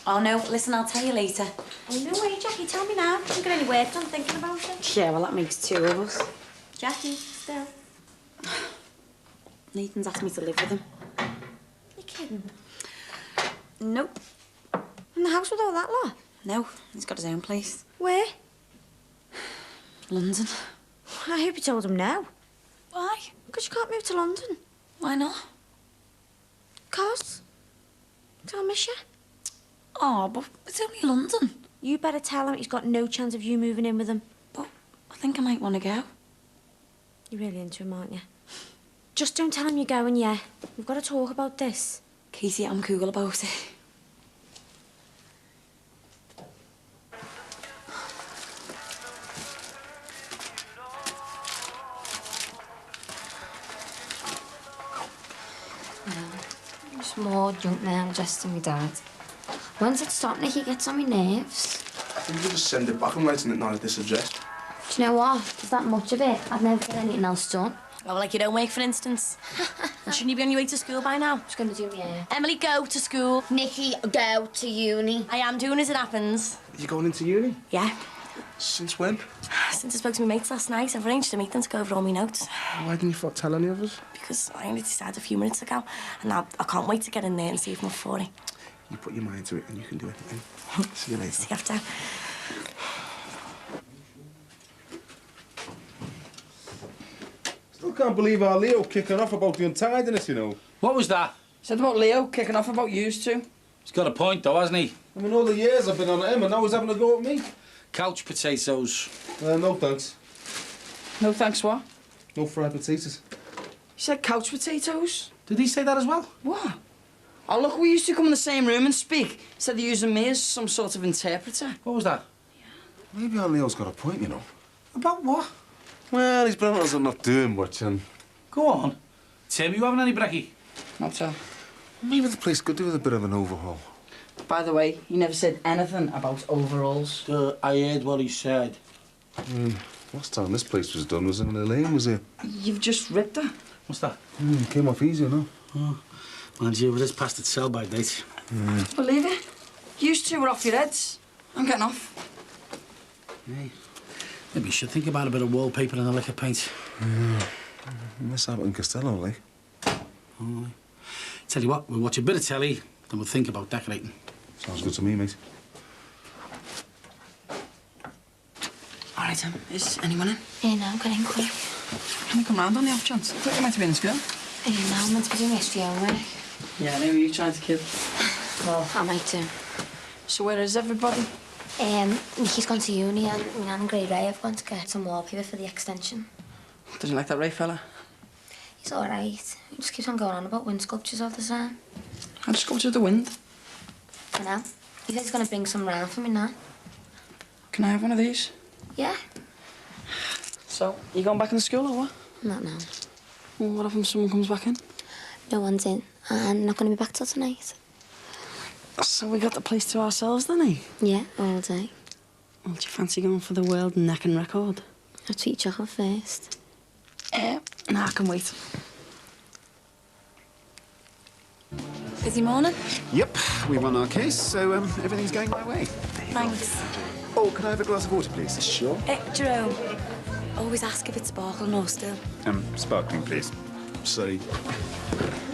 Oh, no, listen, I'll tell you later. Oh, no way, Jackie, tell me now. Haven't got any work done thinking about it. Yeah, well, that makes 2 of us. Jackie, still. Nathan's asked me to live with him. You kidding? Nope. In the house with all that lot? No, he's got his own place. Where? London. I hope you told him no. Why? Because you can't move to London. Why not? 'Cause I'll miss you. Oh, but it's only London. You better tell him he's got no chance of you moving in with him. But I think I might want to go. You're really into him, aren't you? Just don't tell him you're going, yeah. We've got to talk about this. Casey, I'm cool about it. Just more junk mail addressed to my dad. When's it stop, Nick? He gets on my nerves. I think you just send it back and writing it now at this address. Do you know what? There's that much of it. I'd never get anything else done. Oh, like your own work, for instance. And shouldn't you be on your way to school by now? Just going to do my hair. Emily, go to school. Nikki, go to uni. I am doing as it happens. You going into uni? Yeah. Since when? Since I spoke to my mates last night, I've arranged a meeting to go over all my notes. Why didn't you tell any of us? Because I only decided a few minutes ago, and now I can't wait to get in there and see if I'm up for it. You put your mind to it and you can do anything. See you later. See you after. Still can't believe our Leo kicking off about the untidiness, you know. What was that? Said about Leo kicking off about yous two. He's got a point, though, hasn't he? I mean, all the years I've been on him and now he's having a go at me. Couch potatoes. No thanks. No thanks, what? No fried potatoes. He said couch potatoes. Did he say that as well? What? Oh, look, we used to come in the same room and speak. Said they're using me as some sort of interpreter. What was that? Maybe our Leo's got a point, you know. About what? Well, he's been on us and not doing much and... Go on. Tim, you having any brekkie? Not so. Maybe the place could do with a bit of an overhaul. By the way, he never said anything about overalls. I heard what he said. Last time this place was done was in Elaine, was it? You've just ripped her. What's that? Came off easy, no? Oh, mind you, it's past its sell-by date. Believe it. You two were off your heads. I'm getting off. Hey, maybe you should think about a bit of wallpaper and a lick of paint. Miss Abbott and Costello, like. Oh, tell you what, we'll watch a bit of telly, then we'll think about decorating. Sounds good to me, mate. All right, is anyone in? Yeah, no, get in quick. Can you come round on the off chance? I thought you might have been in school. Yeah, no, I'm meant to be doing history homework. Yeah, I know you trying to kid. Well, I might do. So where is everybody? Nikki's gone to uni and my nan and Grey Ray have gone to get some wallpaper for the extension. Doesn't you like that Ray fella? He's all right. He just keeps on going on about wind sculptures all the time. I just go to the wind. I know. He said he's going to bring some round for me now. Can I have one of these? Yeah. So, you going back into school or what? Not now. Well, what happens if someone comes back in? No one's in. I'm not going to be back till tonight. So we got the place to ourselves then, eh? Yeah, all day. Well, do you fancy going for the world neck and record? I'll treat chocolate first. Nah, I can wait. Busy morning? Yep, we won our case, so everything's going my way. Thanks. Oh, can I have a glass of water, please? Sure. Jerome, always ask if it's sparkling or still. Sparkling, please. Sorry.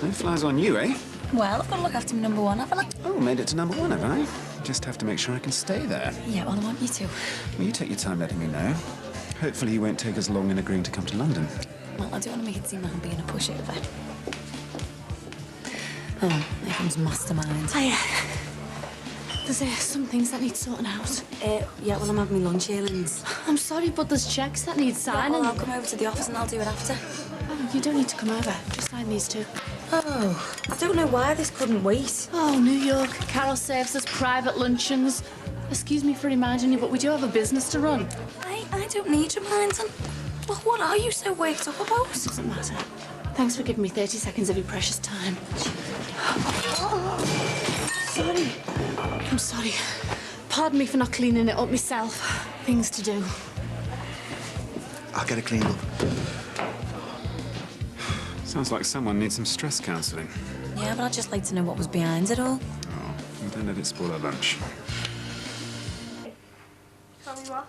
No flies on you, eh? Well, I've got to look after my number one, haven't I? Oh, made it to number 1, have I? Just have to make sure I can stay there. Yeah, well, I want you to. Well, you take your time letting me know. Hopefully you won't take us long in agreeing to come to London. Well, I don't want to make it seem like I'm being a pushover. Oh, here comes Mastermind. Hiya. There's some things that need sorting out. Yeah, well, I'm having my lunch here, Linz. I'm sorry, but there's checks that need signing. Yeah, well, I'll come over to the office and I'll do it after. Oh, you don't need to come over. Just sign these two. Oh, I don't know why this couldn't wait. Oh, New York. Carol serves us private luncheons. Excuse me for reminding you, but we do have a business to run. I don't need reminding. Well, what are you so worked up about? Doesn't matter. Thanks for giving me 30 seconds of your precious time. Sorry. I'm sorry. Pardon me for not cleaning it up myself. Things to do. I'll get it cleaned up. Sounds like someone needs some stress counselling. Yeah, but I'd just like to know what was behind it all. Oh, don't let it spoil our lunch. Sorry, what?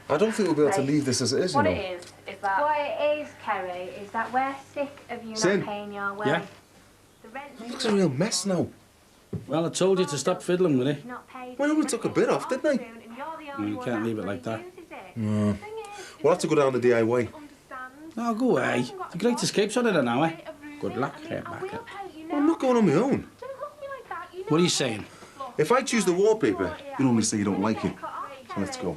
I don't think we'll be able to leave this as it is, you know. What it is that... What it is, Kerry, is that we're sick of you Sin. not paying your way. Yeah? The rent... It looks a real mess now. Well, I told you to stop fiddling with it. Well, I only took a bit off, didn't I? You can't leave it like that. No. We'll have to go down the DIY. No, go away. The Great Escape's on it an hour. Good luck. Get back up. Well, I'm not going on my own. What are you saying? If I choose the wallpaper, you normally say you don't like it. So let's go.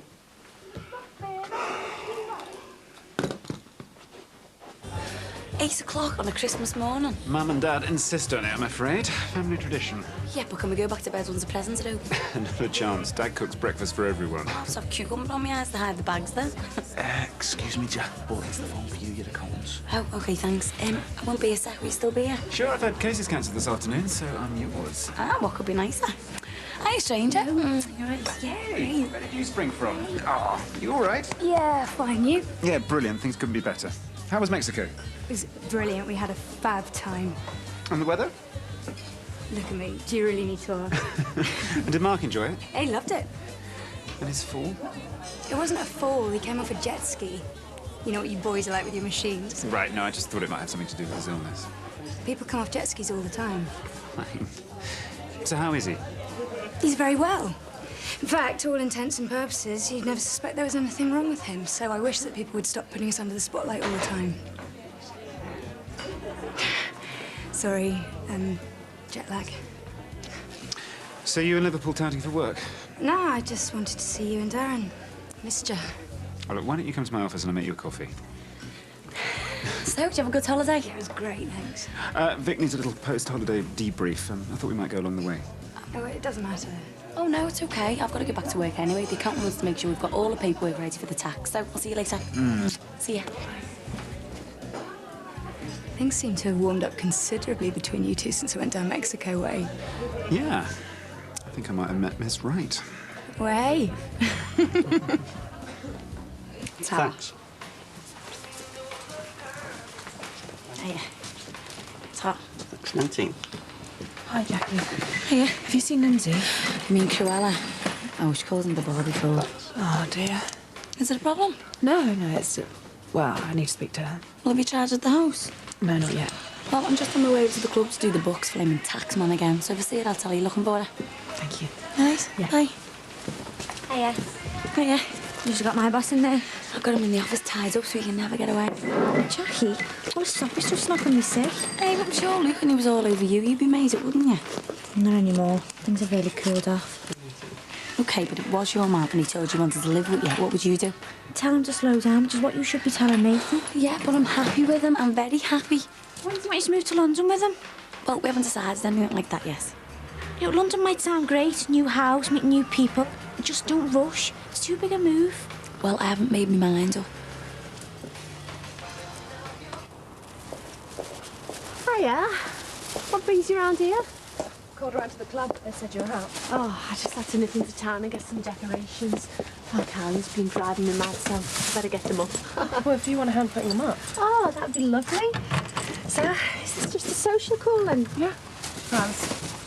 8 o'clock on a Christmas morning. Mum and Dad insist on it, I'm afraid. Family tradition. Yeah, but can we go back to bed once the presents are open? Not a chance. Dad cooks breakfast for everyone. Stop cucumber on my eyes to hide the bags there. Excuse me, Jack, but it's the phone for you, your accounts. Oh, OK, thanks. I won't be a sec. Will you still be here? Sure, I've had cases cancelled this afternoon, so I'm yours. Ah, what could be nicer? Hi, stranger. You're right. Yeah, right. Where did you spring from? Oh, you all right? Yeah, fine, you? Yeah, brilliant. Things couldn't be better. How was Mexico? It was brilliant. We had a fab time. And the weather? Look at me. Do you really need to ask? And did Mark enjoy it? He loved it. And his fall? It wasn't a fall. He came off a jet ski. You know what you boys are like with your machines. Right, no, I just thought it might have something to do with his illness. People come off jet skis all the time. Fine. So how is he? He's very well. In fact, to all intents and purposes, you'd never suspect there was anything wrong with him. So I wish that people would stop putting us under the spotlight all the time. Sorry, jet lag. So you in Liverpool touting for work? No, I just wanted to see you and Darren. Missed you. Oh, look, why don't you come to my office and I'll make you a coffee? So, did you have a good holiday? It was great, thanks. Vic needs a little post-holiday debrief. I thought we might go along the way. Oh, it doesn't matter. Oh, no, it's OK. I've got to get back to work anyway. The accountant wants to make sure we've got all the paperwork ready for the tax. So, I'll see you later. See ya. Things seem to have warmed up considerably between you two since I went down Mexico way. Yeah. I think I might have met Miss Wright. Way. Thanks. Hiya. It's hot. It's 19. Hi, Jackie. Hiya. Have you seen Lindsay? You mean Cruella? Oh, she calls him the Barbie fool. Oh, dear. Is it a problem? No, it's... Well, I need to speak to her. Will have you charged at the house? No, not yet. Well, I'm just on my way over to the club to do the books, flaming taxman again. So if I see it, I'll tell you looking for her. Thank you. Nice. Yeah. Bye. Hiya. Hiya. You just got my boss in there. I've got him in the office tied up so he can never get away. Jackie, oh, stop. You're still snapping me sick. Hey, but I'm sure Luke, when he was all over you, you'd be made it, wouldn't you? Not anymore. Things have really cooled off. OK, but it was your man and he told you he wanted to live with you. What would you do? Tell him to slow down, which is what you should be telling me. Yeah, but I'm happy with him. I'm very happy. Why don't you want to move to London with him? Well, we haven't decided anything like that yet. You know, London might sound great. New house, meet new people. Just don't rush. It's too big a move. Well, I haven't made my mind up. Hiya. What brings you around here? called her out to the club. They said you were out. Oh, I just had to nip into town and get some decorations. Oh, Carol's been driving me mad, so I better get them up. Well, if you want a hand putting them up. Oh, that'd be lovely. So, is this just a social call then? Yeah. I was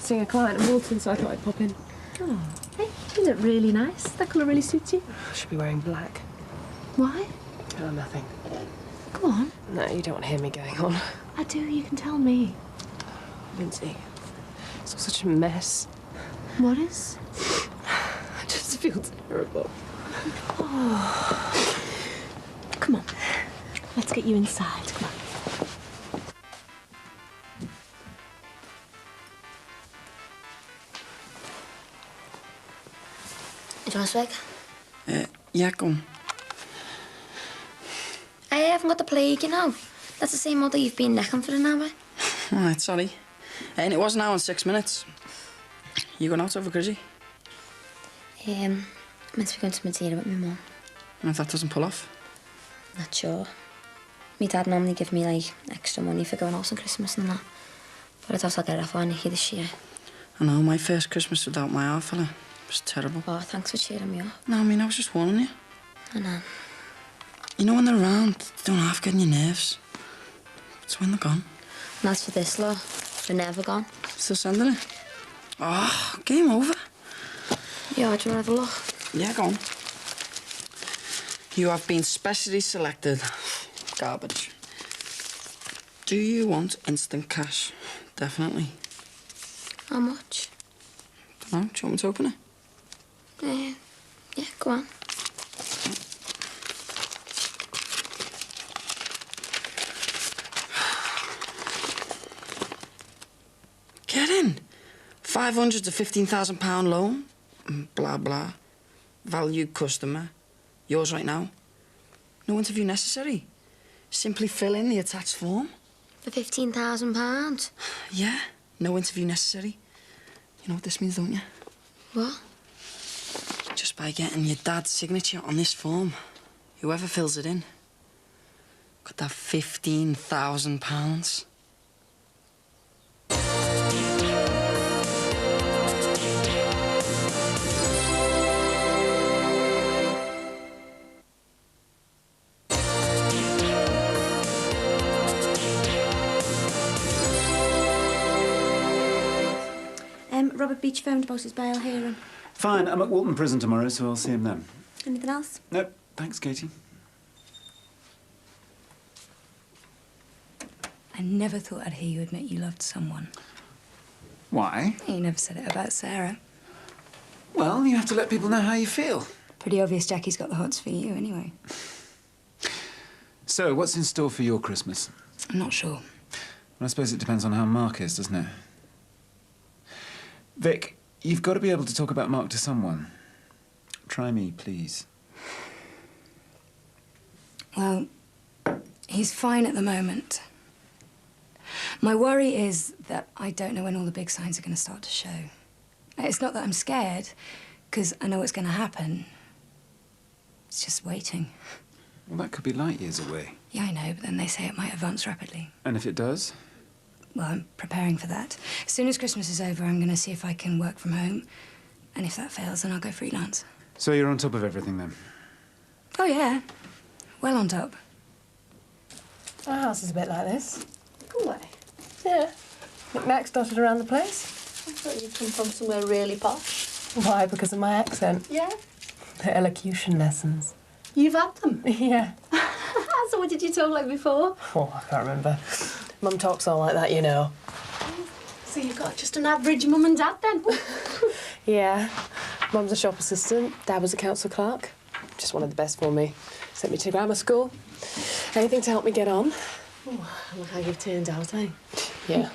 seeing a client in Walton, so I thought I'd pop in. Oh, hey, you look really nice. That colour really suits you. I should be wearing black. Why? Oh, nothing. Go on. No, you don't want to hear me going on. I do, you can tell me. Lindsay, it's all such a mess. What is? I just feel terrible. Oh. Come on. Let's get you inside. Come on. Do you want a swig? Yeah, go on. I haven't got the plague, you know. That's the same model you've been necking for an hour. All right, sorry. And it was an hour and 6 minutes. You going out over Chrissy? I'm meant to be going to Madeira with my mum. And if that doesn't pull off? Not sure. My dad normally give me, like, extra money for going out on Christmas and that. But I thought I'll get it off on Nicky this year. I know, my first Christmas without my half fella was terrible. Oh, thanks for cheering me up. No, I mean, I was just warning you. I know. You know when they're around, they don't half get on your nerves. It's when they're gone. And as for this lot, they're never gone. Still sending it? Oh, game over. Yeah, do you want to have a look? Yeah, go on. You have been specially selected. Garbage. Do you want instant cash? Definitely. How much? Dunno, do you want me to open it? Yeah, go on. Get in. 500 to £15,000 loan. Blah, blah. Valued customer. Yours right now. No interview necessary. Simply fill in the attached form. For £15,000? Yeah, no interview necessary. You know what this means, don't you? What? Just by getting your dad's signature on this form, whoever fills it in could have £15,000. Robert Beach phoned about his bail hearing. Fine, I'm at Walton Prison tomorrow, so I'll see him then. Anything else? Nope, thanks, Katie. I never thought I'd hear you admit you loved someone. Why? You never said it about Sarah. Well, you have to let people know how you feel. Pretty obvious Jackie's got the hots for you, anyway. So, what's in store for your Christmas? I'm not sure. Well, I suppose it depends on how Mark is, doesn't it? Vic, you've got to be able to talk about Mark to someone. Try me, please. Well, he's fine at the moment. My worry is that I don't know when all the big signs are going to start to show. It's not that I'm scared, because I know what's going to happen. It's just waiting. Well, that could be light years away. Yeah, I know, but then they say it might advance rapidly. And if it does? Well, I'm preparing for that. As soon as Christmas is over, I'm going to see if I can work from home. And if that fails, then I'll go freelance. So you're on top of everything, then? Oh, yeah. Well on top. Our house is a bit like this. Go away. Yeah. Knickknacks dotted around the place. I thought you'd come from somewhere really posh. Why? Because of my accent? Yeah. The elocution lessons. You've had them? Yeah. So what did you talk like before? Oh, I can't remember. Mum talks all like that, you know. So you've got just an average mum and dad, then? Yeah. Mum's a shop assistant. Dad was a council clerk. Just wanted the best for me. Sent me to grammar school. Anything to help me get on. Oh, look how you've turned out, eh? Yeah.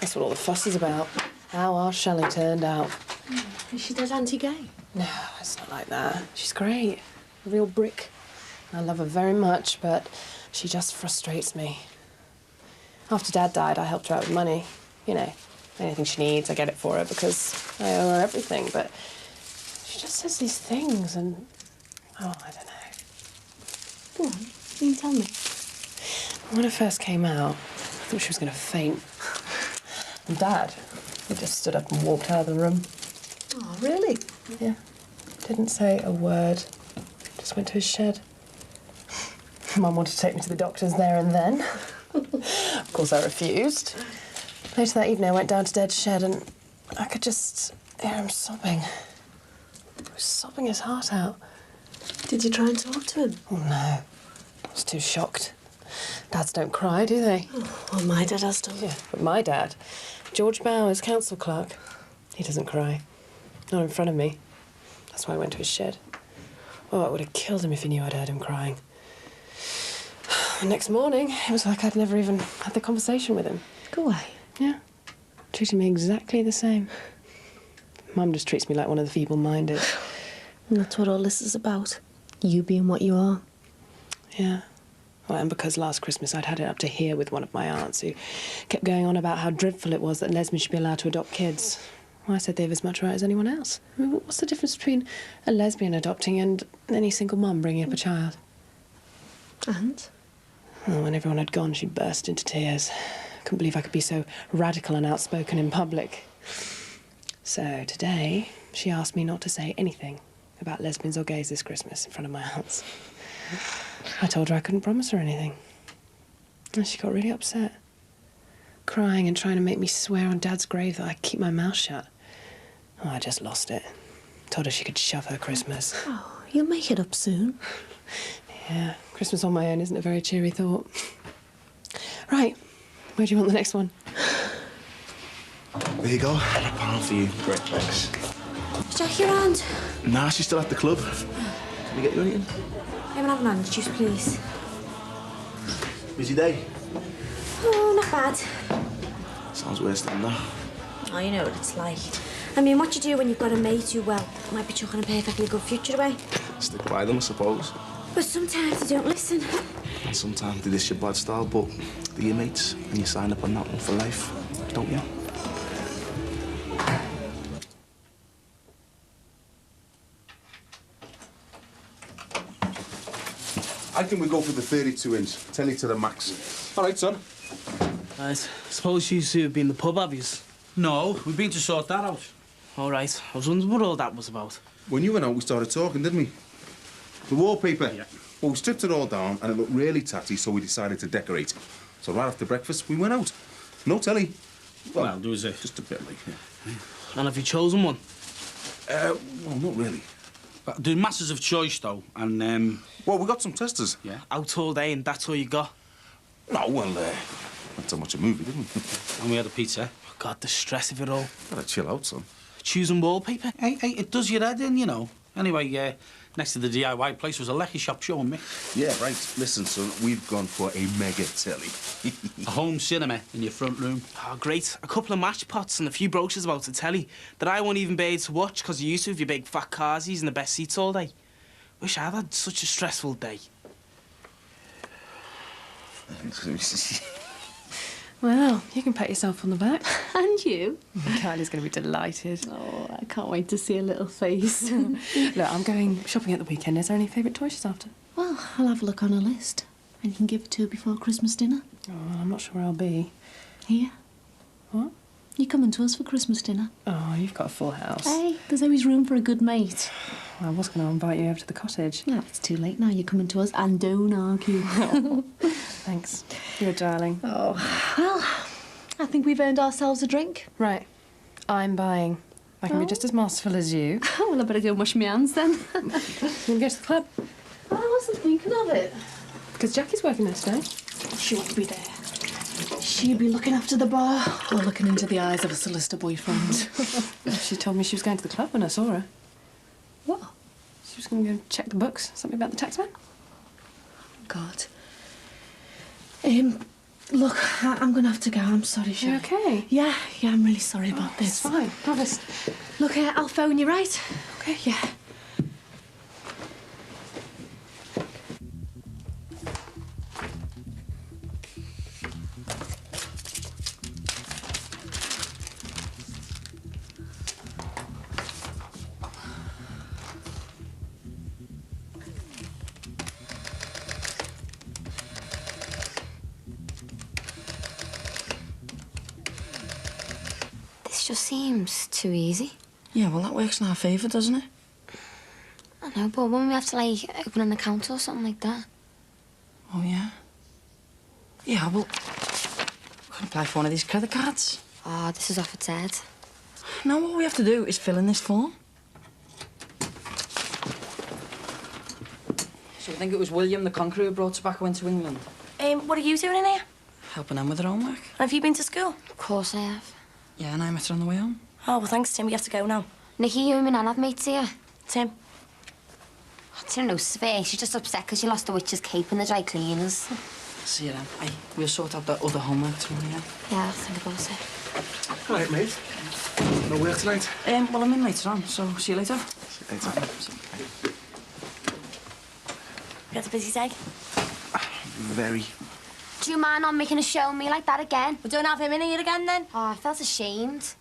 That's what all the fuss is about. How our Shelley turned out. Is she dead anti-gay? No, it's not like that. She's great. A real brick. I love her very much, but she just frustrates me. After Dad died, I helped her out with money. You know, anything she needs, I get it for her because I owe her everything, but she just says these things and, oh, I don't know. Go on, you can tell me. When I first came out, I thought she was going to faint. And Dad, He just stood up and walked out of the room. Oh, really? Yeah. Didn't say a word. Just went to his shed. Mum wanted to take me to the doctor's there and then. Of course, I refused. Later that evening, I went down to Dad's shed and I could just hear him sobbing. He was sobbing his heart out. Did you try and talk to him? Oh, no. I was too shocked. Dads don't cry, do they? Oh, well, my dad has done. Yeah, but my dad, George Bowers, council clerk, he doesn't cry. Not in front of me. That's why I went to his shed. Oh, it would have killed him if he knew I'd heard him crying. The next morning, it was like I'd never even had the conversation with him. Go away. Yeah. Treated me exactly the same. Mum just treats me like one of the feeble-minded. And that's what all this is about. You being what you are. Yeah. Well, and because last Christmas I'd had it up to here with one of my aunts who kept going on about how dreadful it was that lesbians should be allowed to adopt kids. Well, I said they have as much right as anyone else. I mean, what's the difference between a lesbian adopting and any single mum bringing up a child? And? Well, when everyone had gone, she burst into tears. Couldn't believe I could be so radical and outspoken in public. So today, she asked me not to say anything about lesbians or gays this Christmas in front of my aunts. I told her I couldn't promise her anything. And she got really upset, crying and trying to make me swear on Dad's grave that I'd keep my mouth shut. Oh, I just lost it. Told her she could shove her Christmas. Oh, you'll make it up soon. Yeah, Christmas on my own isn't a very cheery thought. Right, where do you want the next one? There you go. A pound for you. Great, thanks. Is Jackie around? Nah, she's still at the club. Can we get you anything? I'm having orange juice, please. Busy day? Oh, not bad. Sounds worse than that. Oh, you know what it's like. I mean, what you do when you've got a mate who, well, might be chucking a perfectly good future away. Stick by them, I suppose. But sometimes they don't listen. And sometimes they dish your bad style, but they're your mates, and you sign up on that one for life, don't you? I think we go for the 32-inch. Telly to the max. All right, son. Right. Suppose you two have been to the pub, have yous? No, we've been to sort that out. All right. I was wondering what all that was about. When you went out, we started talking, didn't we? The wallpaper. Yeah. Well, we stripped it all down, and it looked really tatty, so we decided to decorate. So right after breakfast, we went out. No telly. Well, there was just a bit like, yeah. And have you chosen one? Well, not really. There's masses of choice, though, and, Well, we got some testers. Yeah. Out all day and that's all you got? No, well, not so much a movie, didn't we? And we had a pizza. Oh, God, the stress of it all. Gotta chill out, son. Choosing wallpaper? Hey, it does your head in, you know. Anyway, next to the DIY place was a lecky shop showing me. Yeah, right. Listen, son, we've gone for a mega telly. A home cinema in your front room. Oh, great. A couple of match pots and a few brochures about the telly that I won't even be able to watch because you used to have your big fat carsies and the best seats all day. Wish I'd had such a stressful day. Well, you can pat yourself on the back. And you? Kylie's going to be delighted. Oh, I can't wait to see a little face. Look, I'm going shopping at the weekend. Is there any favourite toys she's after? Well, I'll have a look on her list. And you can give it to her before Christmas dinner. Oh, well, I'm not sure I'll be. Here. What? You're coming to us for Christmas dinner. Oh, you've got a full house. Hey, there's always room for a good mate. Well, I was going to invite you over to the cottage. No, it's too late now. You're coming to us and don't argue. Thanks. You're a darling. Oh, well, I think we've earned ourselves a drink. Right. I'm buying. I can be just as masterful as you. Oh, well, I better go wash my hands then. You want to go to the club? I wasn't thinking of it. Because Jackie's working there today. She won't be there. She'll be looking after the bar or looking into the eyes of a solicitor boyfriend. She told me she was going to the club when I saw her. What? She was going to go check the books. Something about the taxman. God. Look, I'm going to have to go. I'm sorry, You Shay. okay? Yeah, I'm really sorry about this. It's fine. Promise. Look, I'll phone you, right? Okay. Yeah. just seems too easy. Yeah, well, that works in our favour, doesn't it? I know, but when we have to, like, open an account or something like that. Oh, yeah? Yeah, well, we can apply for one of these credit cards. Oh, this is off its head. Now, what we have to do is fill in this form. So I think it was William, the conqueror, who brought tobacco into England. What are you doing in here? Helping them with their homework. Have you been to school? Of course I have. Yeah, and I met her on the way home. Oh, well, thanks, Tim. We have to go now. Nikki, you and my nan have mates here. Tim? Oh, Tim knows Sophie. She's just upset because she lost the witch's cape in the dry cleaners. See you then. Aye, we'll sort out that other homework tomorrow, yeah? Yeah, I'll think about it. All right, mate. No work tonight? Well, I'm in later on, so see you later. See you later. You had a busy day? Very. Do you mind not making a show of me like that again? We don't have him in here again, then? Oh, I felt ashamed.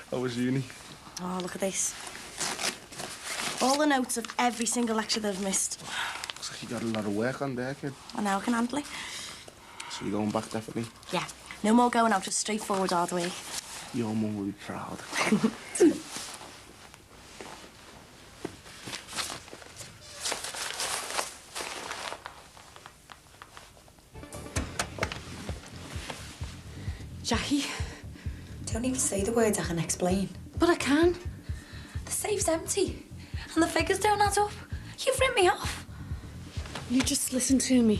How was uni? Oh, look at this. All the notes of every single lecture they've missed. Looks like you got a lot of work on there, kid. I know, I can handle it. So you're going back, definitely? Yeah. No more going out, just straightforward hard work. Your mum will be proud. Jackie, Don't even say the words, I can explain. but I can. The safe's empty, and the figures don't add up. You've ripped me off. You just listen to me.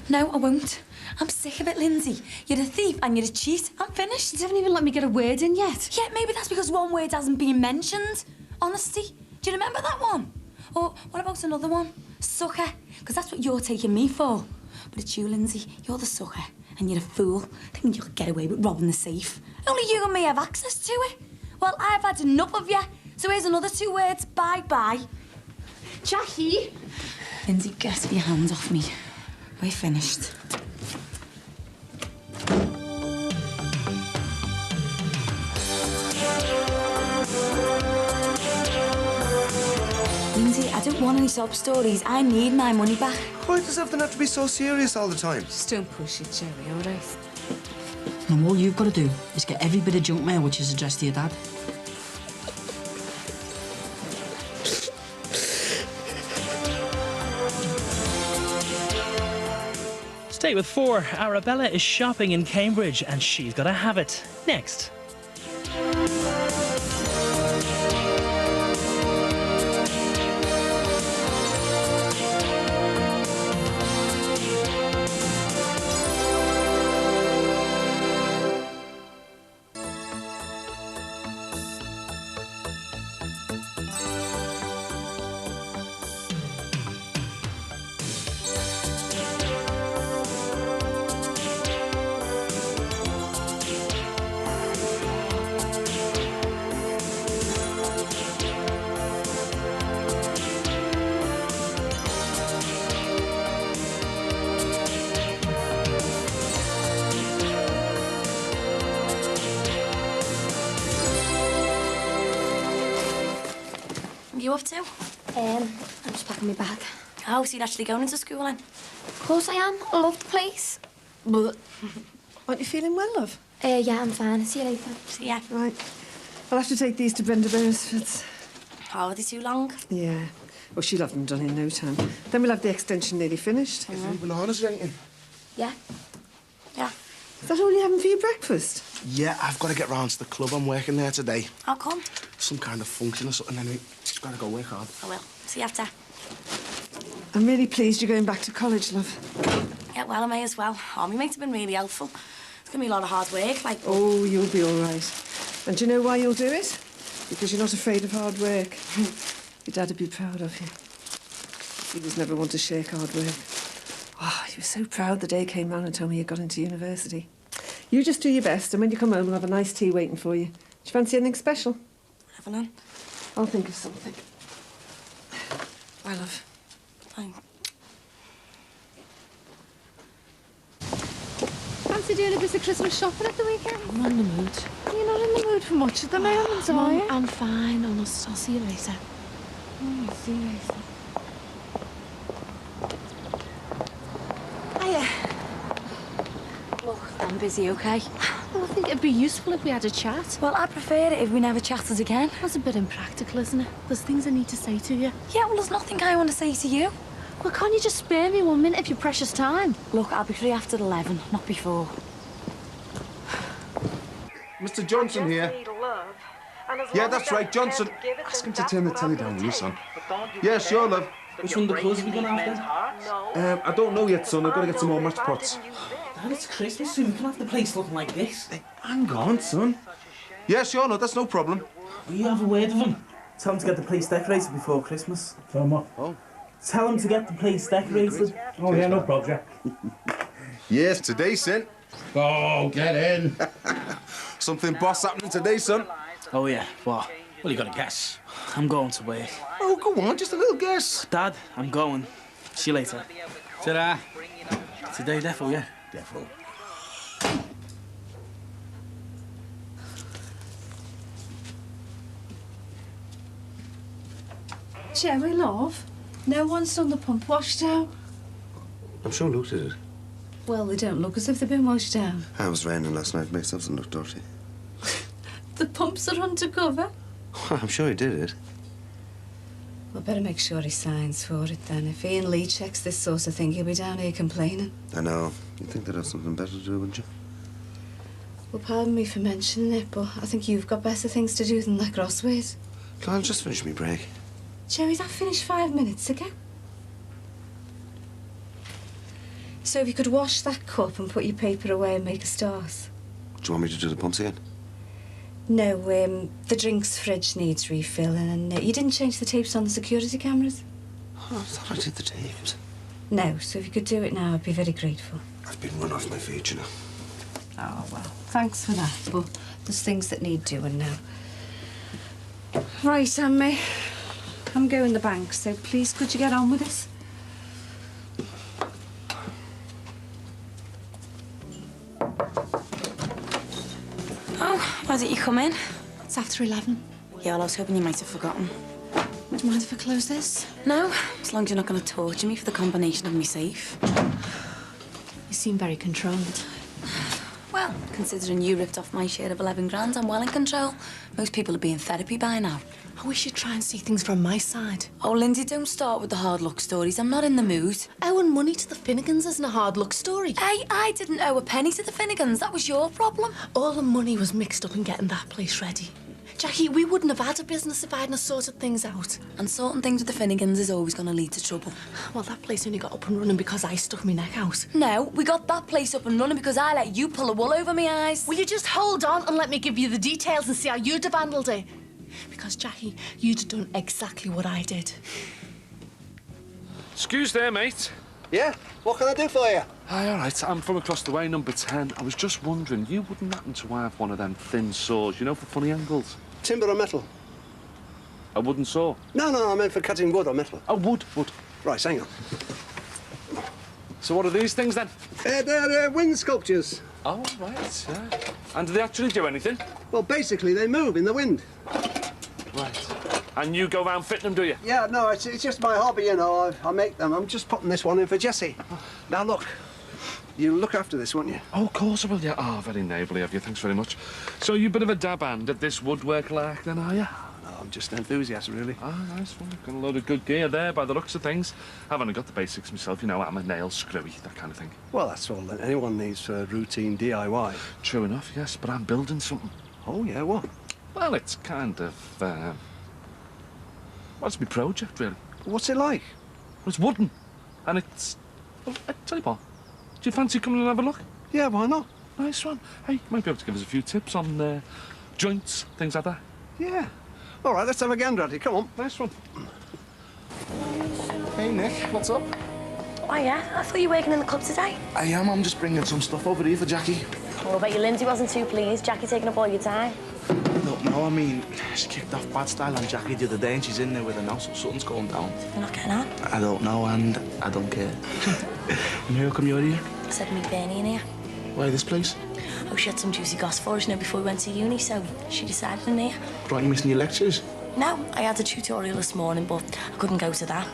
No, I won't. I'm sick of it, Lindsay. You're a thief and you're a cheat. I'm finished. You haven't even let me get a word in yet. Yeah, maybe that's because one word hasn't been mentioned. Honesty. Do you remember that one? Or what about another one? Sucker. Because that's what you're taking me for. But it's you, Lindsay. You're the sucker. And you're a fool, thinking you'll get away with robbing the safe. Only you and me have access to it. Well, I've had enough of you. So here's another 2 words. Bye-bye. Jackie! Lindsay, get your hands off me. We're finished. Lindsay, I don't want any sob stories. I need my money back. Why does everything have to be so serious all the time? Just don't push it, Jerry, all right? And all you've got to do is get every bit of junk mail which is addressed to your dad. Stay with 4. Arabella is shopping in Cambridge and she's got to have it. Next. You off to? I'm just packing my bag. Oh, so you're actually going into school then? Of course I am. I love the place. But aren't you feeling well, love? Yeah, I'm fine. See you later. See ya. Right. I'll have to take these to Brenda Beresford's. Oh, are they too long? Yeah. Well, she'll have them done in no time. Then we'll have the extension nearly finished. Is there any bananas or anything? Yeah. Yeah. Is that all you're having for your breakfast? Yeah, I've got to get round to the club. I'm working there today. How come? Some kind of function or something, anyway. Got to go work hard. I will. See you after. I'm really pleased you're going back to college, love. Yeah, well, I may as well. Oh, my mates have been really helpful. It's going to be a lot of hard work, like... Oh, you'll be all right. And do you know why you'll do it? Because you're not afraid of hard work. Your dad would be proud of you. He was never one to shirk hard work. Oh, he was so proud the day came round and told me you got into university. You just do your best, and when you come home, we'll have a nice tea waiting for you. Do you fancy anything special? Have none. I'll think of something. Bye, love. Thanks. Fancy doing a bit of Christmas shopping at the weekend? I'm not in the mood. You're not in the mood for much at the moment, are you? I'm fine, honest. I'll see you later. Oh, see you later. Hiya. Look, I'm busy, okay? Well, think it'd be useful if we had a chat. Well, I'd prefer it if we never chatted again. That's a bit impractical, isn't it? There's things I need to say to you. Yeah, well, there's nothing I want to say to you. Well, can't you just spare me 1 minute of your precious time? Look, I'll be free after 11, not before. Mr. Johnson here. Yeah, that's right, Johnson. Ask him to turn the telly down, will you, son? Yeah, sure, love. Which one of the clothes are we gonna have then? I don't know yet, son. I've got to get some more match pots. Dad, it's Christmas soon. We can't have the place looking like this. Hey, hang on, son. Yeah, sure, no, that's no problem. Will you have a word with him? Tell him to get the place decorated before Christmas. Tell him what? Oh. Tell him to get the place decorated. Oh, yeah, no problem, Jack. Yes, today, son. Oh, get in. Something boss happening today, son. Oh, yeah, what? Well, you got to guess. I'm going to work. Oh, go on, just a little guess. Dad, I'm going. See you later. Ta-da. Today, defo, yeah? Defo. Jerry, love, no one's done the pump wash down. I'm sure Luke did it. Well, they don't look as if they've been washed down. I was raining last night. Makes doesn't look dirty. The pumps are undercover. I'm sure he did it. We'll better make sure he signs for it then. If Ian Lee checks this sort of thing, he'll be down here complaining. I know. You'd think they'd have something better to do, wouldn't you? Well, pardon me for mentioning it, but I think you've got better things to do than that crossways. I'll just finish me break. Jerry, that finished 5 minutes ago. So if you could wash that cup and put your paper away and make a start. Do you want me to do the pumps again? No, the drinks fridge needs refilling, and you didn't change the tapes on the security cameras? Oh, I thought I did the tapes. No, so if you could do it now, I'd be very grateful. I've been run off my feet, you know. Oh, well, thanks for that, but there's things that need doing now. Right, Sammy. I'm going to the bank, so please could you get on with it? Oh, why did you come in? It's after 11. Yeah, well, I was hoping you might have forgotten. Would you mind if I close this? No, as long as you're not going to torture me for the combination of me safe. You seem very controlled. Well, considering you ripped off my share of 11 grand, I'm well in control. Most people would be in therapy by now. I wish you'd try and see things from my side. Oh, Lindsay, don't start with the hard luck stories. I'm not in the mood. Owing money to the Finnegans isn't a hard luck story. Hey, I didn't owe a penny to the Finnegans. That was your problem. All the money was mixed up in getting that place ready. Jackie, we wouldn't have had a business if I hadn't sorted things out. And sorting things with the Finnegans is always going to lead to trouble. Well, that place only got up and running because I stuck my neck out. No, we got that place up and running because I let you pull the wool over my eyes. Will you just hold on and let me give you the details and see how you'd have handled it? Because, Jackie, you'd have done exactly what I did. Excuse there, mate. Yeah? What can I do for you? Hi, all right. I'm from across the way, number 10. I was just wondering, you wouldn't happen to have one of them thin saws, you know, for funny angles? Timber or metal? A wooden saw? No, I meant for cutting wood or metal. Oh, wood. Right, hang on. So what are these things, then? They're wind sculptures. Oh, right, yeah. And do they actually do anything? Well, basically, they move in the wind. Right. And you go round fitting them, do you? Yeah, no, it's just my hobby, you know. I make them. I'm just putting this one in for Jessie. Now, look. You look after this, won't you? Oh, of course I will, yeah. Oh, very neighbourly of you. Thanks very much. So you're a bit of a dab hand at this woodwork lark, then, are you? No, I'm just an enthusiast, really. Ah, nice one. Got a load of good gear there, by the looks of things. I've only got the basics myself, you know, hammer, nail, screwy, that kind of thing. Well, that's all that anyone needs for routine DIY. True enough, yes, but I'm building something. Oh, yeah, what? Well, it's kind of, well, it's my project, really. What's it like? Well, it's wooden. And it's... Well, I tell you what, do you fancy coming and have a look? Yeah, why not? Nice one. Hey, you might be able to give us a few tips on joints, things like that. Yeah. All right, let's have a gander at it. Come on. Nice one. Hey, Nick, what's up? Oh, yeah? I thought you were working in the club today. I am. I'm just bringing some stuff over here for Jackie. Well, I bet you Lindsay wasn't too pleased. Jackie taking up all your time. No, I mean, she kicked off bad style on Jackie the other day and she's in there with her now, so something's going down. You're not getting on? I don't know and I don't care. And how come you're here? I said meet Bernie in here. Why this place? Oh, she had some juicy goss for us, you know, before we went to uni, so she decided in here. Right, you missing your lectures? No, I had a tutorial this morning, but I couldn't go to that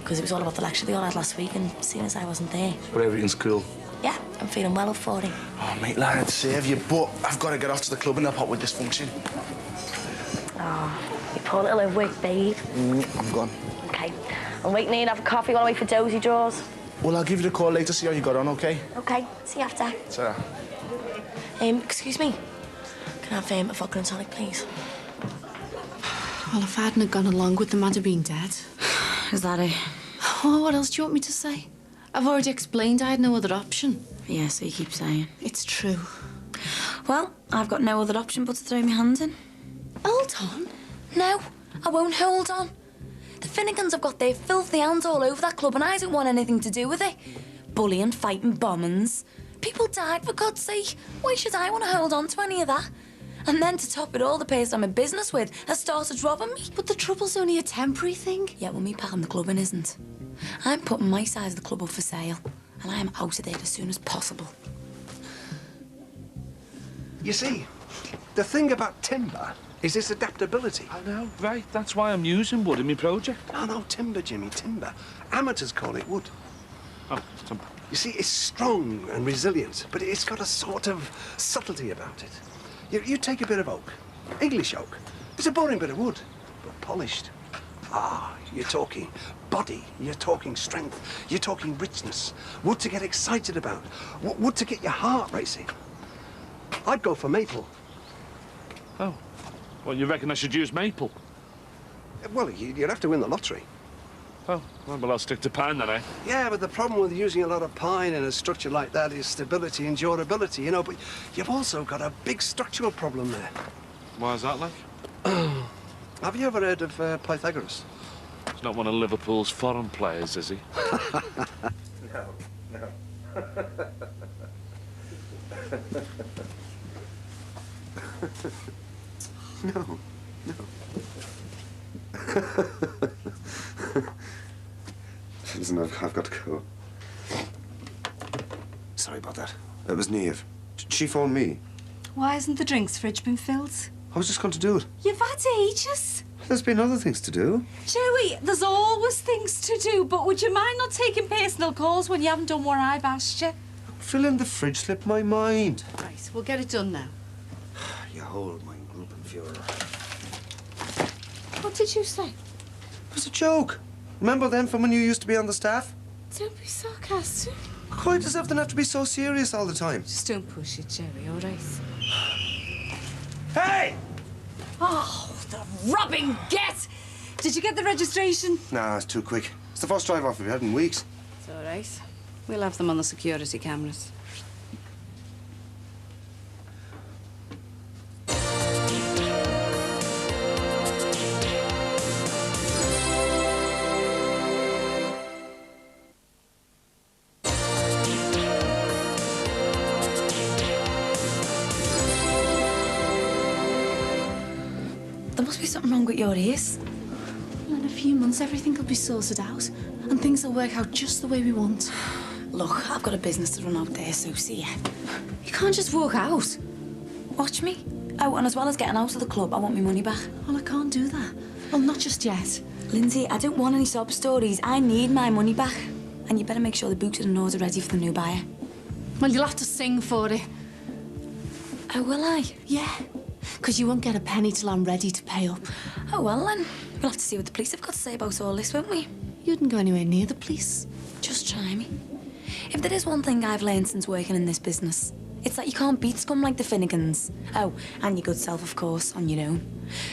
because it was all about the lecture they all had last week, and seeing as I wasn't there. But everything's cool. Yeah, I'm feeling well up for it. Oh, mate, lad, I'd save you, but I've got to get off to the club and help out with this function. Oh, you poor little overworked babe. I'm gone. OK. I'm waiting here to have a coffee while I wait for Dozy Draws. Well, I'll give you the call later, see how you got on, OK? OK. See you after. Ta-ra. Excuse me. Can I have a vodka and tonic, please? Well, if I hadn't have gone along with them, I'd have been dead. Is that it? Oh, what else do you want me to say? I've already explained I had no other option. Yeah, so you keep saying. It's true. Well, I've got no other option but to throw my hands in. Hold on. No, I won't hold on. The Finnegans have got their filthy hands all over that club and I don't want anything to do with it. Bullying, fighting, bombings. People died, for God's sake. Why should I want to hold on to any of that? And then to top it all, the person I'm in business with has started robbing me. But the trouble's only a temporary thing. Yeah, well, me packing the club in isn't. I'm putting my side of the club up for sale, and I am out of there as soon as possible. You see, the thing about timber is its adaptability. I know, right. That's why I'm using wood in my project. No, timber, Jimmy, timber. Amateurs call it wood. Oh, timber. You see, it's strong and resilient, but it's got a sort of subtlety about it. You take a bit of oak, English oak. It's a boring bit of wood, but polished. Ah, you're talking body, you're talking strength, you're talking richness. Wood to get excited about, wood to get your heart racing. I'd go for maple. Oh. Well, you reckon I should use maple? Well, you'd have to win the lottery. Oh, well, I'll stick to pine then, eh? Yeah, but the problem with using a lot of pine in a structure like that is stability and durability, you know, but you've also got a big structural problem there. Why is that like? Have you ever heard of Pythagoras? He's not one of Liverpool's foreign players, is he? No. No. Listen, I've got to go. Sorry about that. It was Niamh. She phoned me. Why hasn't the drinks fridge been filled? I was just going to do it. You've had ages. There's been other things to do. Joey, there's always things to do, but would you mind not taking personal calls when you haven't done what I've asked you? Filling the fridge slipped my mind. Right, we'll get it done now. You hold my Gruppenführer. What did you say? It was a joke. Remember then from when you used to be on the staff? Don't be sarcastic. Quite as if they have to be so serious all the time. Just don't push it, Joey, all right? Hey! Oh, the robbing get! Did you get the registration? Nah, it's too quick. It's the first drive-off we've had in weeks. It's all right. We'll have them on the security cameras. There must be something wrong with your ears. Well, in a few months, everything will be sorted out, and things will work out just the way we want. Look, I've got a business to run out there, so see ya. You can't just walk out. Watch me. Oh, and as well as getting out of the club, I want my money back. Well, I can't do that. Well, not just yet. Lindsay, I don't want any sob stories. I need my money back. And you better make sure the books and doors are ready for the new buyer. Well, you'll have to sing for it. Oh, will I? Yeah. Because you won't get a penny till I'm ready to pay up. Oh, well then. We'll have to see what the police have got to say about all this, won't we? You wouldn't go anywhere near the police. Just try me. If there is one thing I've learned since working in this business, it's that you can't beat scum like the Finnegans. Oh, and your good self, of course, on your own.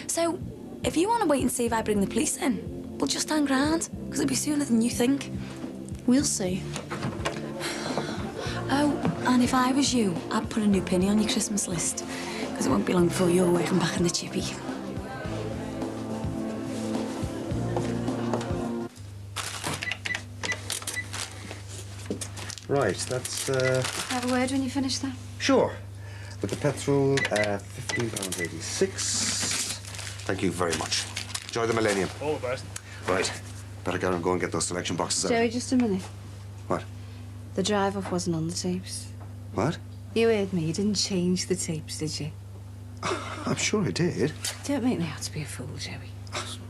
So, if you want to wait and see if I bring the police in, we'll just hang around, because it'll be sooner than you think. We'll see. Oh, and if I was you, I'd put a new penny on your Christmas list, because it won't be long before you're working back in the chippy. Right, that's, Have a word when you finish that. Sure. With the petrol, £15.86. Thank you very much. Enjoy the millennium. All the best. Right. Better get and go and get those selection boxes out. Joey, just a minute. What? The drive-off wasn't on the tapes. What? You heard me. You didn't change the tapes, did you? I'm sure I did. Don't make me out to be a fool, Joey.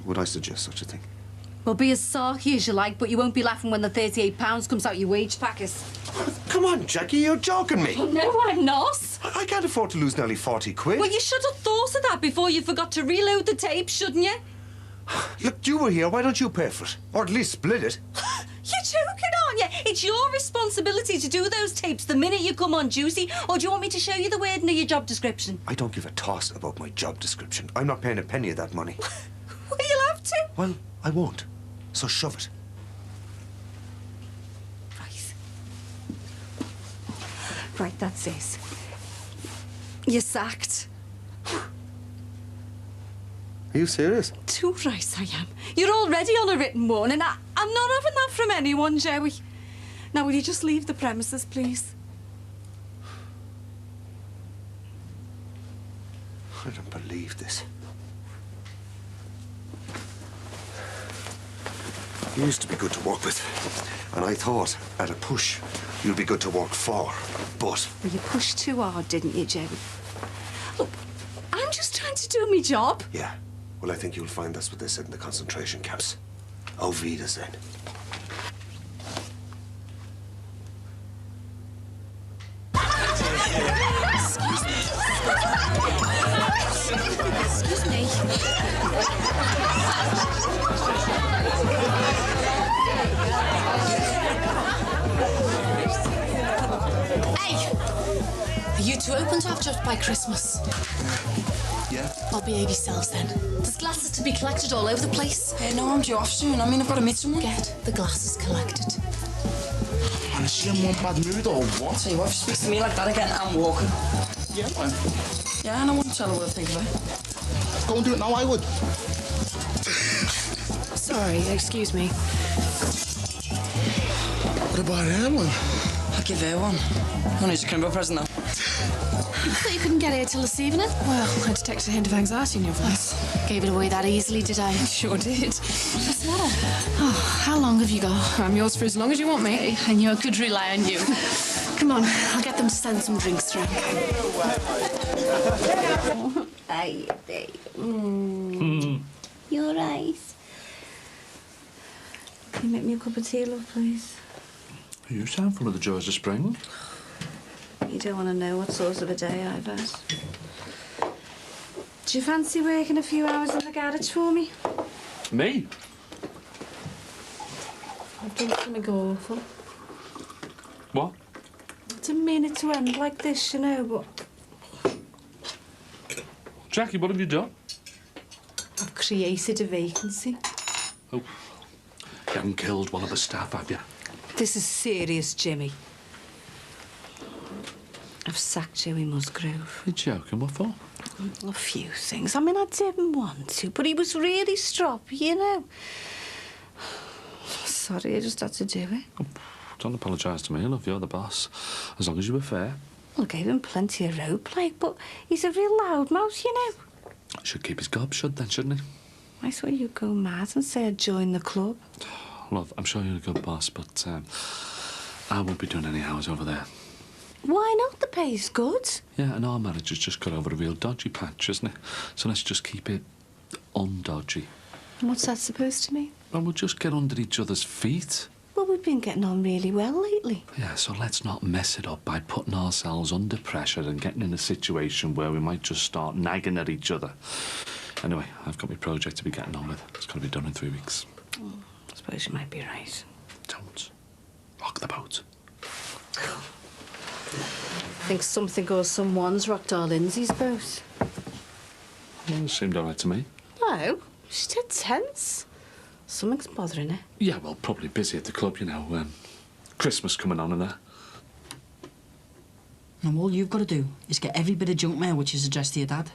Would I suggest such a thing? Well, be as sarky as you like, but you won't be laughing when the £38 comes out your wage packers. Come on, Jackie, you're joking me. No, I'm not. I can't afford to lose nearly 40 quid. Well, you should have thought of that before you forgot to reload the tape, shouldn't you? Look, you were here, why don't you pay for it? Or at least split it. You're joking, aren't you? It's your responsibility to do those tapes the minute you come on duty, or do you want me to show you the wording of your job description? I don't give a toss about my job description. I'm not paying a penny of that money. Well, you'll have to. Well, I won't. So shove it. Right, that's it. You're sacked. Are you serious? Too right I am. You're already on a written warning. I'm not having that from anyone, Joey. Now, will you just leave the premises, please? I don't believe this. You used to be good to work with. And I thought, at a push, you'd be good to work for. But... Well, you pushed too hard, didn't you, Joey? Look, I'm just trying to do my job. Yeah. Well, I think you'll find that's what they said in the concentration camps. Auf Wiedersehen. Excuse me. Excuse me. Hey! Are you two open to have jobs by Christmas? Yeah? I'll behave yourselves then. There's glasses to be collected all over the place. No, I'm due off soon. I mean, I've got to meet someone. Get the glasses collected. Man, is she in one bad mood or what? Tell you what, if she speaks to me like that again, I'm walking. Yeah, man. Yeah, and I wouldn't tell her what I think of her. Go and do it now, I would. Sorry, excuse me. What about her, man? I'll give her one. Only it's a Kimbo present, though. I thought you couldn't get here till this evening. Well, I detected a hint of anxiety in your voice. Gave it away that easily, did I? Sure did. What's the matter? Oh, how long have you got? I'm yours for as long as you want me. Hey, I knew I could rely on you. Come on, I'll get them to send some drinks through. Hey, babe. You're right. Can you make me a cup of tea, love, please? You sound full of the joys of spring. You don't want to know what sort of a day I've had. Do you fancy working a few hours in the garage for me? Me? I've done something awful. What? I didn't mean it to end like this, you know, but Jackie, what have you done? I've created a vacancy. Oh, you haven't killed one of the staff, have you? This is serious, Jimmy. I've sacked Joey Musgrove. You're joking, what for? A few things. I mean, I didn't want to, but he was really stroppy, you know. Sorry, I just had to do it. Oh, don't apologise to me, love. You're the boss. As long as you were fair. Well, I gave him plenty of rope, like, but he's a real loudmouth, you know. Should keep his gob shut then, shouldn't he? I thought you'd go mad and say I'd join the club. Love, I'm sure you're a good boss, but I won't be doing any hours over there. Why not? The pay's good. Yeah, and our manager's just got over a real dodgy patch, isn't it? So let's just keep it undodgy. What's that supposed to mean? And we'll just get under each other's feet. Well, we've been getting on really well lately. Yeah, so let's not mess it up by putting ourselves under pressure and getting in a situation where we might just start nagging at each other. Anyway, I've got my project to be getting on with. It's got to be done in 3 weeks. Oh, I suppose you might be right. Don't. Rock the boat. I think something or someone's rocked our Lindsay's boat. Well, it seemed all right to me. No, she's dead tense. Something's bothering her. Yeah, well, probably busy at the club, you know. Christmas coming on and that. And all you've got to do is get every bit of junk mail which is addressed to your dad.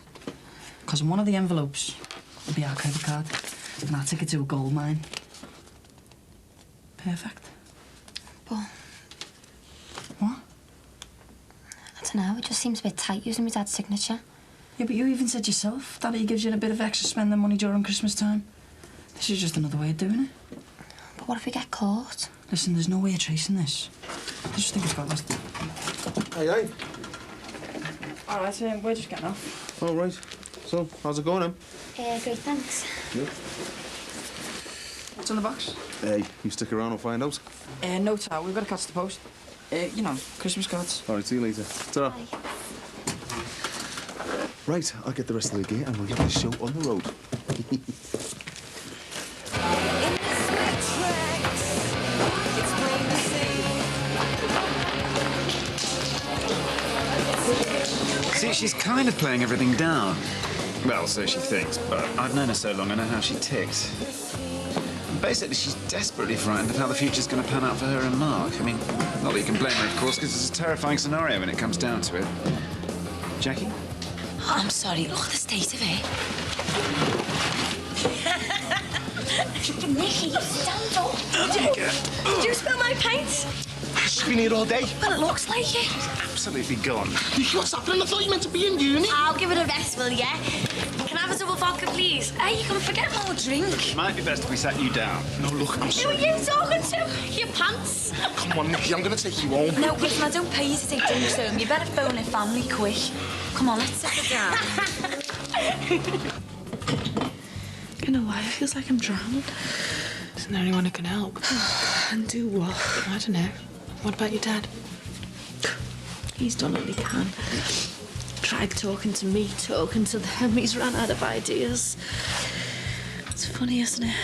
Because in one of the envelopes will be our credit card. And I'll take it to a gold mine. Perfect. But What? I don't know, it just seems a bit tight using my dad's signature. Yeah, but you even said yourself that he gives you a bit of extra spending money during Christmas time. This is just another way of doing it. But what if we get caught? Listen, there's no way of tracing this. I just think it's got less... Hey, hey. All right, we're just getting off. All right. So, how's it going, then? Great, thanks. Yeah. What's in the box? Hey, you stick around, I'll find out. No, Ta, we've got to catch the post. You know, Christmas cards. All right, see you later. Ta-ra. Right, I'll get the rest of the gear and we'll get the show on the road. See, she's kind of playing everything down. Well, so she thinks, but I've known her so long, I know how she ticks. Basically, she's desperately frightened of how the future's going to pan out for her and Mark. I mean, not that you can blame her, of course, because it's a terrifying scenario when it comes down to it. Jackie? Oh, I'm sorry. Look at the state of it. Nicky, you stand up. Did you spill my paint? She's been here all day. Well, it looks like it. Absolutely gone. Nicky, what's happening? I thought you meant to be in uni. I'll give it a rest, will ya? Can I have a double vodka, please? Hey, you can forget more drink. It might be best if we sat you down. No, look, I'm Who sorry. are you talking to? Your pants? Come on, Nicky, I'm going to take you home. No, listen, I don't pay you to take drinks home. You better phone a family quick. Come on, let's sit down. You know why? It feels like I'm drowning. Isn't there anyone who can help? And do what? I don't know. What about your dad? He's done all he can. Tried talking to me, talking to them. He's run out of ideas. It's funny, isn't it?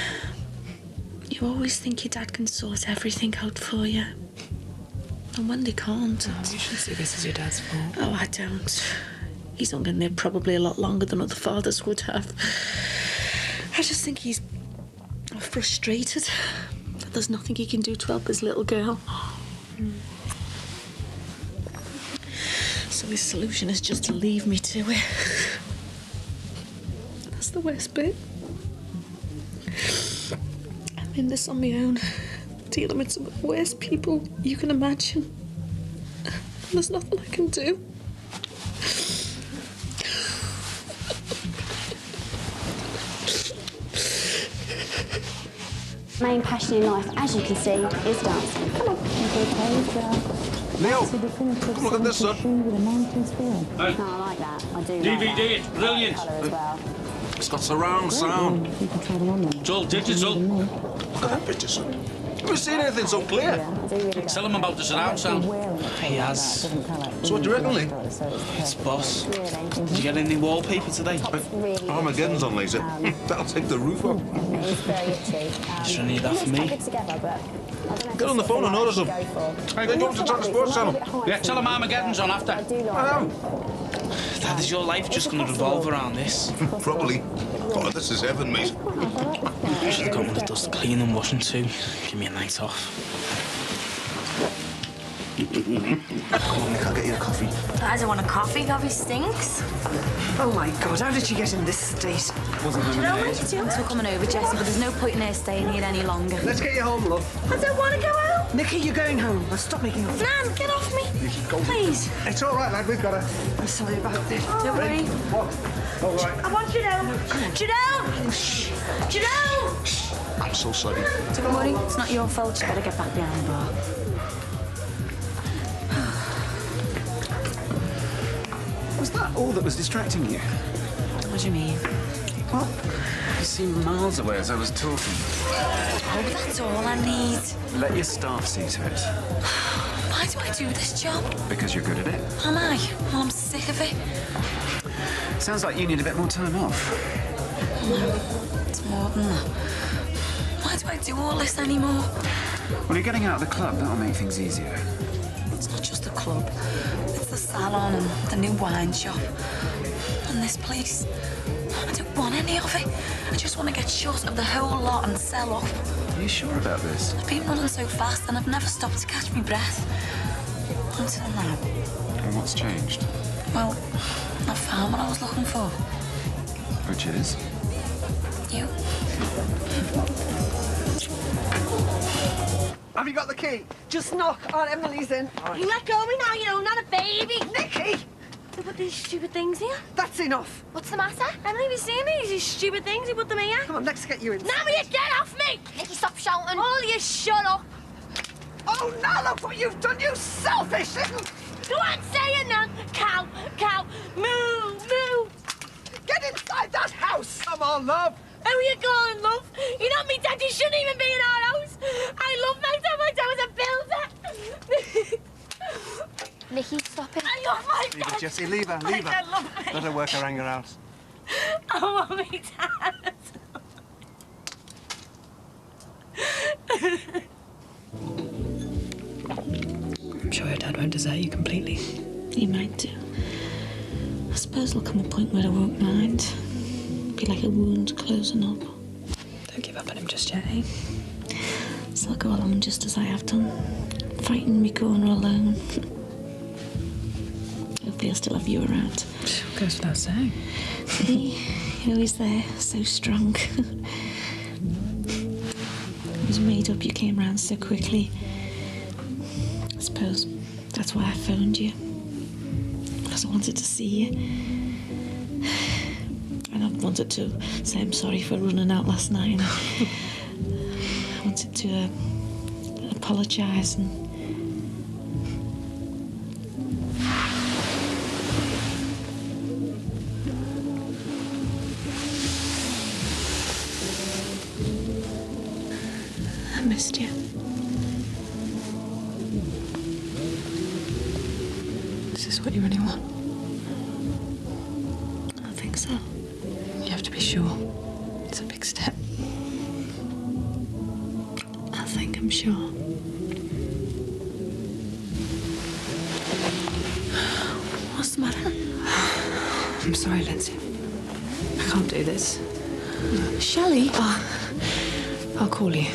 You always think your dad can sort everything out for you. And when they can't... Oh, you shouldn't see this as your dad's fault. Oh, I don't. He's hung in there probably a lot longer than other fathers would have. I just think he's frustrated that there's nothing he can do to help his little girl. So his solution is just to leave me to it. That's the worst bit. I'm in this on my own, dealing with some of the worst people you can imagine. And there's nothing I can do. Main passion in life, as you can see, is dancing. Come on. Leo, come look at this, son. No, I like that. I do. DVD, like that. it's brilliant. Colour as well. It's got surround sound. It's all digital. Look at that picture, son. Never seen anything so clear. Tell him about the surround sound. He has. So what do you reckon, Lee? It's boss. Did you get any wallpaper today? Armageddon's on later. That'll take the roof off. It's very itchy. Should need that for me. Together, but Get on the phone and order some. Hey, go to the sports channel. Yeah, tell him Armageddon's on after. I am. Dad, is your life just going to revolve around this? Probably. Oh, this is heaven, mate. Should have got one that does the cleaning and washing too. Give me a night off. Come on, Nick, I'll get you a coffee. I don't want a coffee. Coffee stinks. Oh, my God, how did she get in this state? Wasn't Do you know what lemonade. to do? Thanks for coming over, Jessie, but there's no point in her staying here any longer. Let's get you home, love. I don't want to go home. Nikki, you're going home. Now, stop making up. Nan, get off me. Nikki, go. Please. It's all right, lad, we've got her. I'm sorry about this. Don't worry. What? All right. I want you down. Janelle! Shh. Janelle! I'm so sorry. Don't worry, it's not your fault. You better get back behind the bar. Was that all that was distracting you? What do you mean? Well, you seemed miles away as I was talking. Oh, that's all I need. Let your staff see to it. Why do I do this job? Because you're good at it. Am I? Well, I'm sick of it. Sounds like you need a bit more time off. No, it's more than that. Why do I do all this anymore? Well, you're getting out of the club. That'll make things easier. It's not just the club. It's the salon and the new wine shop. And this place. I don't want any of it. I just want to get shut of the whole lot and sell off. Are you sure about this? I've been running so fast and I've never stopped to catch my breath. Until now. And what's changed? Well, I found what I was looking for. Which is? You. Have you got the key? Just knock. Aunt Emily's in. You let go of me now, you know, I'm not a baby. Nikki! They put these stupid things here. That's enough. What's the matter? Emily, have you seen these stupid things? You put them here. Come on, let's get you in. Now will you get off me? Nicky, stop shouting. All you shut up. Oh, now look what you've done, you selfish little... Go on, say it now. Cow, cow, moo, moo. Get inside that house. Come on, love. Who are you calling, love? You're not me daddy's sugar shouldn't even be in our house. I love my dad. My dad was a builder. Nikki, stop it. I love my Leave dad. her, Jessie, leave her, My leave her. dad loved me. Let her work her anger out. I want me dad. I'm sure your dad won't desert you completely. He might do. I suppose there'll come a point where I won't mind. Be like a wound closing up. Don't give up on him just yet, eh? So I'll go along just as I have done, fighting me corner alone. Hopefully I'll still have you around. Goes without saying. You're always there, so strong. I was made up you came round so quickly. I suppose that's why I phoned you. Because I wanted to see you. And I wanted to say I'm sorry for running out last night. I wanted to apologise and... I missed you. Is this what you really want? I think so. You have to be sure. It's a big step. I think I'm sure. What's the matter? I'm sorry, Lindsay. I can't do this. Shelley? Oh, I'll call you.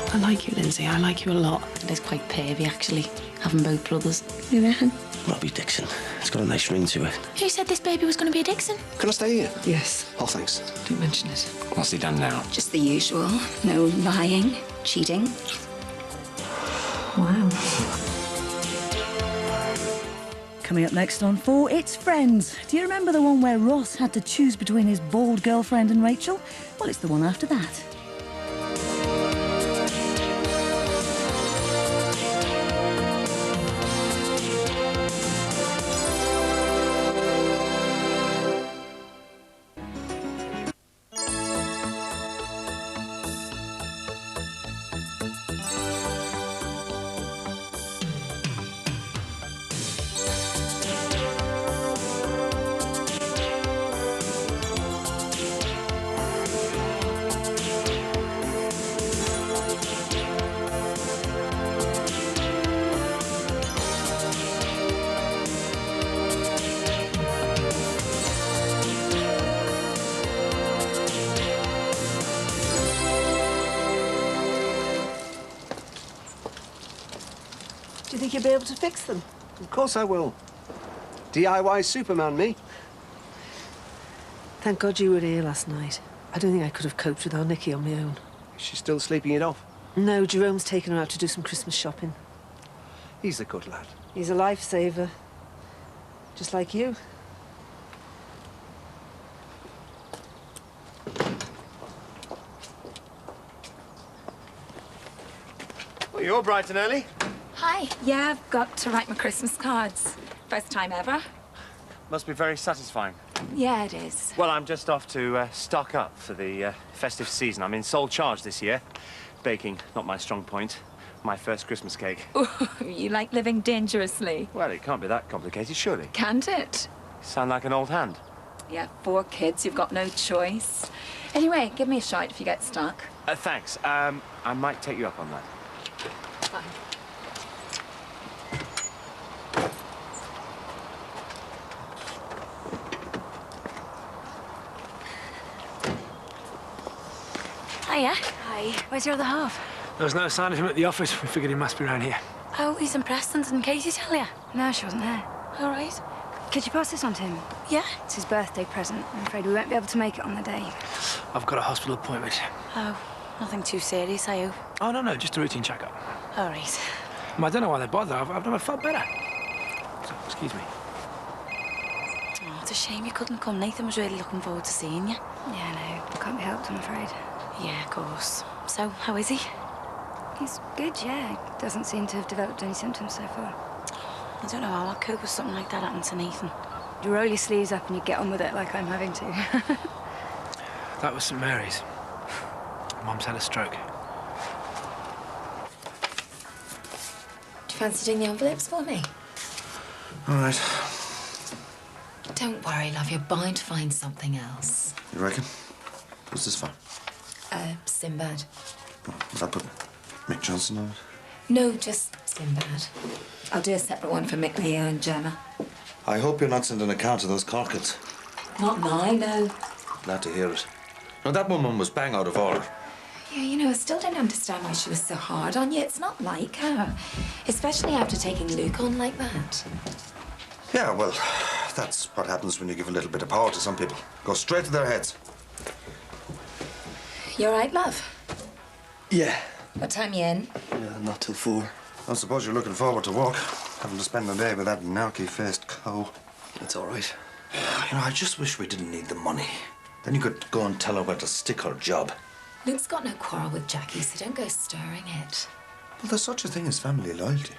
I like you, Lindsay. I like you a lot. It is quite pervy, actually, having both brothers. You reckon? Robbie Dixon. It's got a nice ring to it. Who said this baby was going to be a Dixon? Can I stay here? Yes. Oh, thanks. Don't mention it. What's he done now? Just the usual. No lying, cheating. Wow. Coming up next on 4, it's Friends. Do you remember the one where Ross had to choose between his bald girlfriend and Rachel? Well, it's the one after that. Do you think you'll be able to fix them? Of course I will. DIY Superman, me. Thank God you were here last night. I don't think I could have coped with our Nikki on my own. Is she still sleeping it off? No, Jerome's taken her out to do some Christmas shopping. He's a good lad. He's a lifesaver. Just like you. Well, you're bright and early. Hi. Yeah, I've got to write my Christmas cards. First time ever. Must be very satisfying. Yeah, it is. Well, I'm just off to stock up for the festive season. I'm in sole charge this year. Baking, not my strong point. My first Christmas cake. Ooh, you like living dangerously. Well, it can't be that complicated, surely. Can't it? Sound like an old hand. Yeah, 4 kids, you've got no choice. Anyway, give me a shout if you get stuck. Thanks. I might take you up on that. Fine. Hiya. Hi. Where's your other half? There was no sign of him at the office. We figured he must be around here. Oh, he's in Preston's. Didn't Katie tell you? No, she wasn't there. All right. Could you pass this on to him? Yeah. It's his birthday present. I'm afraid we won't be able to make it on the day. I've got a hospital appointment. Oh, nothing too serious, are you? Oh, no, just a routine checkup. All right. I don't know why they bother. I've never felt better. So, excuse me. Oh, it's a shame you couldn't come. Nathan was really looking forward to seeing you. Yeah, no, can't be helped, I'm afraid. Yeah, of course. So, how is he? He's good, yeah. Doesn't seem to have developed any symptoms so far. I don't know how I'd cope with something like that happening to Nathan. You roll your sleeves up and you get on with it like I'm having to. That was St Mary's. Mum's had a stroke. Do you fancy doing the envelopes for me? All right. Don't worry, love. You're bound to find something else. You reckon? What's this for? Sinbad. Would I put Mick Johnson on it? No, just Sinbad. I'll do a separate one for Mick, Leo and Gemma. I hope you're not sending a card to those Corkins. Not now, no. Glad to hear it. No, that woman was bang out of order. Yeah, you know, I still don't understand why she was so hard on you. It's not like her. Especially after taking Luke on like that. Yeah, well, that's what happens when you give a little bit of power to some people. Go straight to their heads. You all right, love? Yeah. What time you in? Yeah, not till 4. I suppose you're looking forward to work. Having to spend the day with that narky-faced cow. It's all right. You know, I just wish we didn't need the money. Then you could go and tell her where to stick her job. Luke's got no quarrel with Jackie, so don't go stirring it. Well, there's such a thing as family loyalty.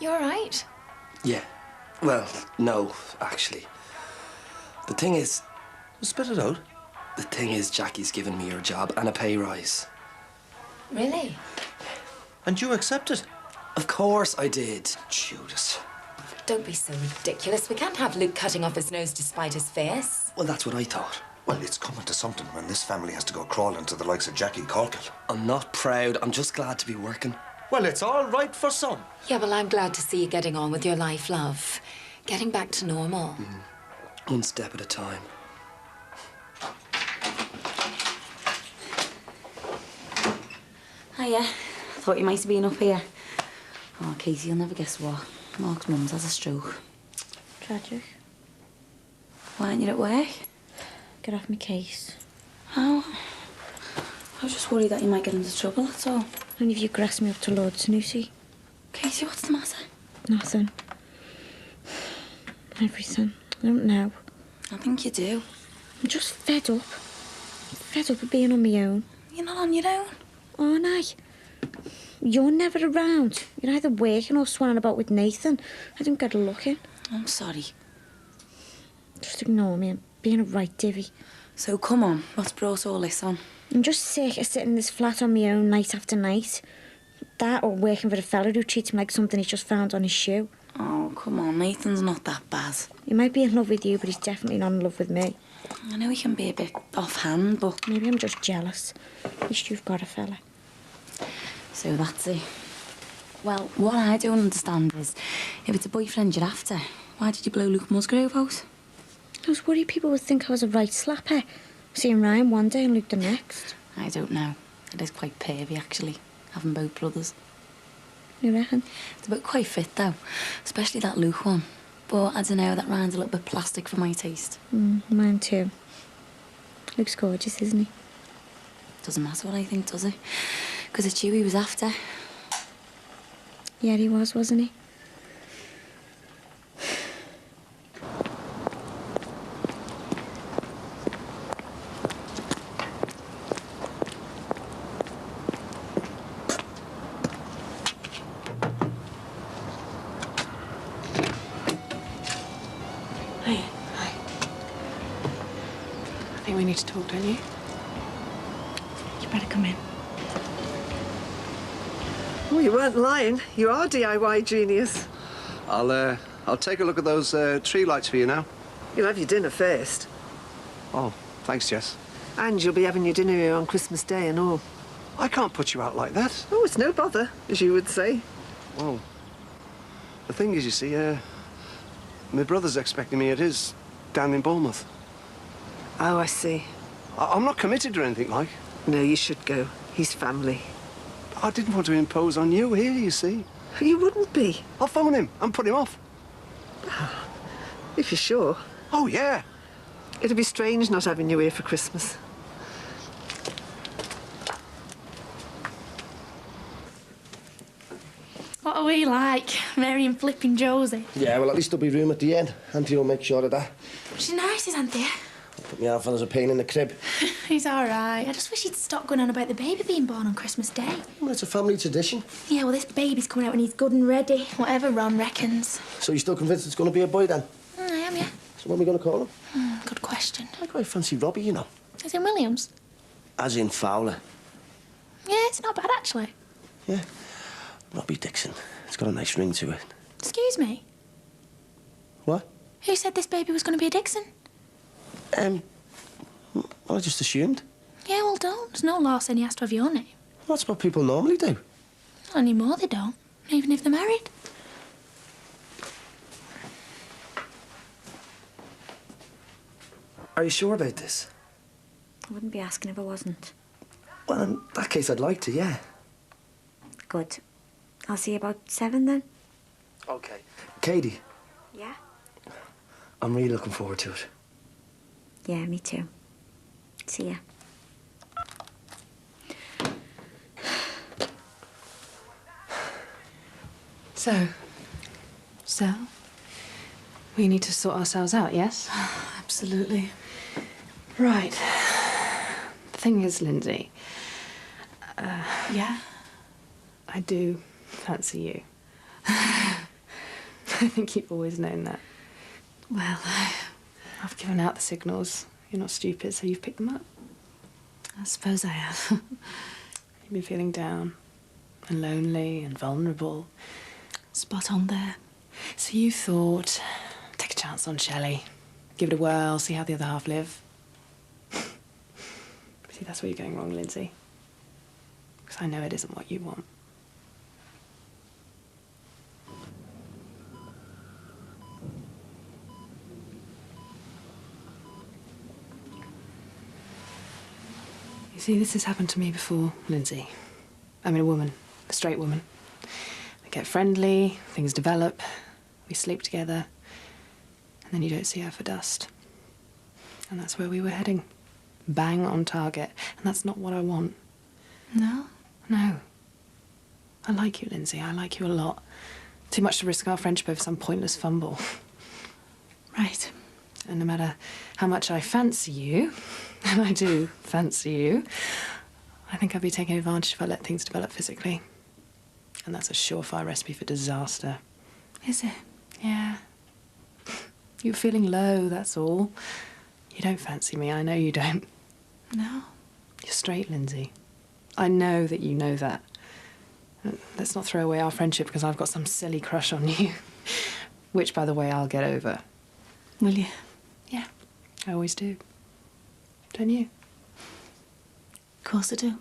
You all right? Yeah. Well, no, actually. The thing is... Spit it out. The thing is, Jackie's given me her job and a pay rise. Really? And you accepted? Of course I did. Judas. Don't be so ridiculous. We can't have Luke cutting off his nose to spite his face. Well, that's what I thought. Well, it's coming to something when this family has to go crawling to the likes of Jackie Corkle. I'm not proud. I'm just glad to be working. Well, it's all right for some. Yeah, well, I'm glad to see you getting on with your life, love. Getting back to normal. One step at a time. Hiya. Thought you might have been up here. Oh, Katie, you'll never guess what. Mark's mum's had a stroke. Tragic. Why aren't you at work? Get off my case. How? I was just worried that you might get into trouble, that's all. Only if you grass me up to Lord Snooty. Katie, what's the matter? Nothing. Everything. I don't know. I think you do. I'm just fed up. Fed up of being on my own. You're not on your own? Aren't I? You're never around. You're either working or swanning about with Nathan. I don't get a look in. I'm sorry. Just ignore me. I'm being a right divvy. So come on, what's brought all this on? I'm just sick of sitting in this flat on my own night after night. That or working for a fella who treats me like something he's just found on his shoe. Oh, come on, Nathan's not that bad. He might be in love with you, but he's definitely not in love with me. I know he can be a bit offhand, but... Maybe I'm just jealous. At least you've got a fella. So that's it. Well, what I don't understand is, if it's a boyfriend you're after, why did you blow Luke Musgrove out? I was worried people would think I was a right slapper. Seeing Ryan one day and Luke the next. I don't know. It is quite pervy, actually, having both brothers. You reckon? They're both quite fit, though. Especially that Luke one. But I don't know, that Ryan's a little bit plastic for my taste. Mine too. Luke's gorgeous, isn't he? Doesn't matter what I think, does it? Because it's you he was after. Yeah, he was, wasn't he? I think we need to talk, don't you? You better come in. Well, you weren't lying. You are DIY genius. I'll take a look at those tree lights for you now. You'll have your dinner first. Oh, thanks, Jess. And you'll be having your dinner here on Christmas Day and all. I can't put you out like that. Oh, it's no bother, as you would say. Well, the thing is, you see, my brother's expecting me at his down in Bournemouth. Oh, I see. I'm not committed or anything like. No, you should go. He's family. I didn't want to impose on you here, you see. You wouldn't be. I'll phone him and put him off. If you're sure. Oh, yeah. It'd be strange not having you here for Christmas. What are we like? Mary and flipping Josie? Yeah, well, at least there'll be room at the end. Auntie will make sure of that. She's nice, is Auntie? But Yeah, fella's a pain in the crib. He's all right. I just wish he'd stop going on about the baby being born on Christmas Day. Well, it's a family tradition. Yeah, well, this baby's coming out when he's good and ready, whatever Ron reckons. So you're still convinced it's going to be a boy, then? I am, yeah. So when are we going to call him? Good question. I quite fancy Robbie, you know. Is in Williams? As in Fowler. Yeah, it's not bad, actually. Yeah. Robbie Dixon. It's got a nice ring to it. Excuse me? What? Who said this baby was going to be a Dixon? Well, I just assumed. Yeah, well, don't. There's no law saying he has to have your name. That's what people normally do. Not anymore, they don't. Even if they're married. Are you sure about this? I wouldn't be asking if I wasn't. Well, in that case, I'd like to, yeah. Good. I'll see you about 7 then. Okay. Katie, Yeah? I'm really looking forward to it. Yeah, me too. See ya. So, we need to sort ourselves out, yes? Absolutely. Right. The thing is, Lindsay. Yeah? I do fancy you. I think you've always known that. Well, I've given out the signals. You're not stupid, so you've picked them up. I suppose I have. You've been feeling down and lonely and vulnerable. Spot on there. So you thought, take a chance on Shelley. Give it a whirl, see how the other half live. See, that's where you're going wrong, Lindsay. Because I know it isn't what you want. You see, this has happened to me before, Lindsay. I mean, a woman, a straight woman. We get friendly, things develop, we sleep together, and then you don't see her for dust. And that's where we were heading. Bang on target. And that's not what I want. No? No. I like you, Lindsay. I like you a lot. Too much to risk our friendship over some pointless fumble. Right. And no matter how much I fancy you, and I do fancy you, I think I'd be taking advantage if I let things develop physically. And that's a surefire recipe for disaster. Is it? Yeah. You're feeling low, that's all. You don't fancy me, I know you don't. No. You're straight, Lindsay. I know that you know that. Let's not throw away our friendship because I've got some silly crush on you. Which, by the way, I'll get over. Will you? Yeah, I always do. Don't you? Of course I do.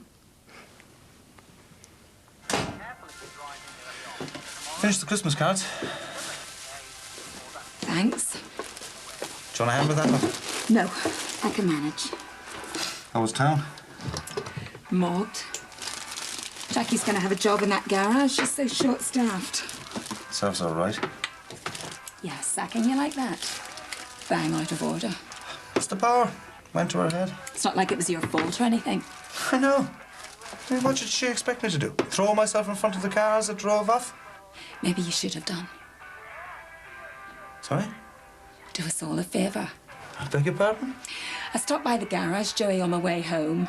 Finished the Christmas cards. Thanks. Do you want a hand with that one? No, I can manage. How was town? Mogged. Jackie's going to have a job in that garage. She's so short-staffed. Sounds all right. Yeah, sacking you like that. Bang out of order. What's the power? Went to her head. It's not like it was your fault or anything. I know. I mean, what did she expect me to do? Throw myself in front of the car as it drove off? Maybe you should have done. Sorry? Do us all a favour. I beg your pardon? I stopped by the garage, Joey, on my way home.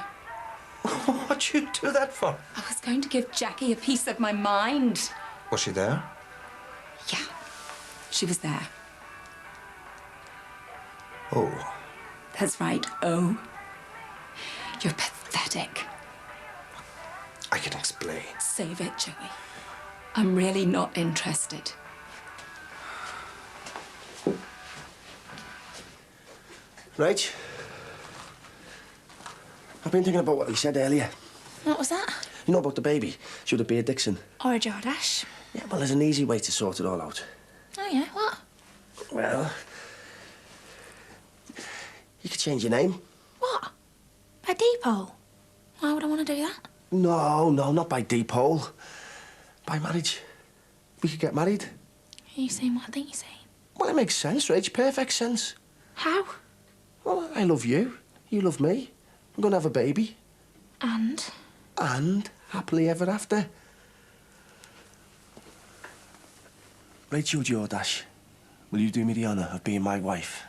What'd you do that for? I was going to give Jackie a piece of my mind. Was she there? Yeah, she was there. Oh. That's right, oh. You're pathetic. I can explain. Save it, Joey. I'm really not interested. Right. I've been thinking about what you said earlier. What was that? You know about the baby? Should it be a Dixon? Or a Jordache? Yeah, well, there's an easy way to sort it all out. Oh, yeah, what? Well, you could change your name. What? By Depot? Why would I want to do that? No, not by deep hole. By marriage. We could get married. Are you saying what I think you're saying? Well, it makes sense, Rach. Perfect sense. How? Well, I love you. You love me. We're going to have a baby. And? And happily ever after. Rachel Jordache, will you do me the honour of being my wife?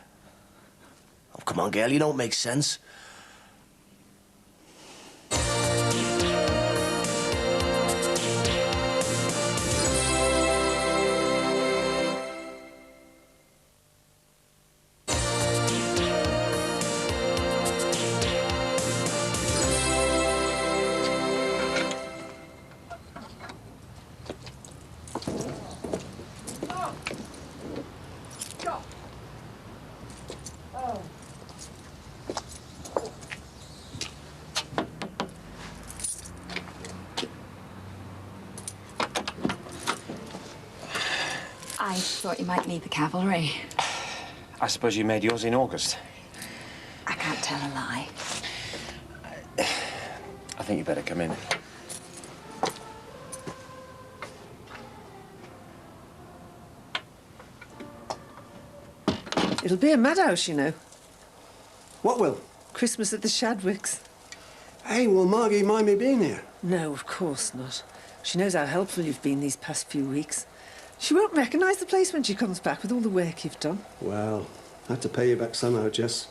Oh, come on, girl, you don't make sense. I thought you might need the cavalry. I suppose you made yours in August. I can't tell a lie. I think you better come in. It'll be a madhouse, you know. What will? Christmas at the Shadwicks. Hey, will Margie mind me being here? No, of course not. She knows how helpful you've been these past few weeks. She won't recognise the place when she comes back with all the work you've done. Well, I had to pay you back somehow, Jess,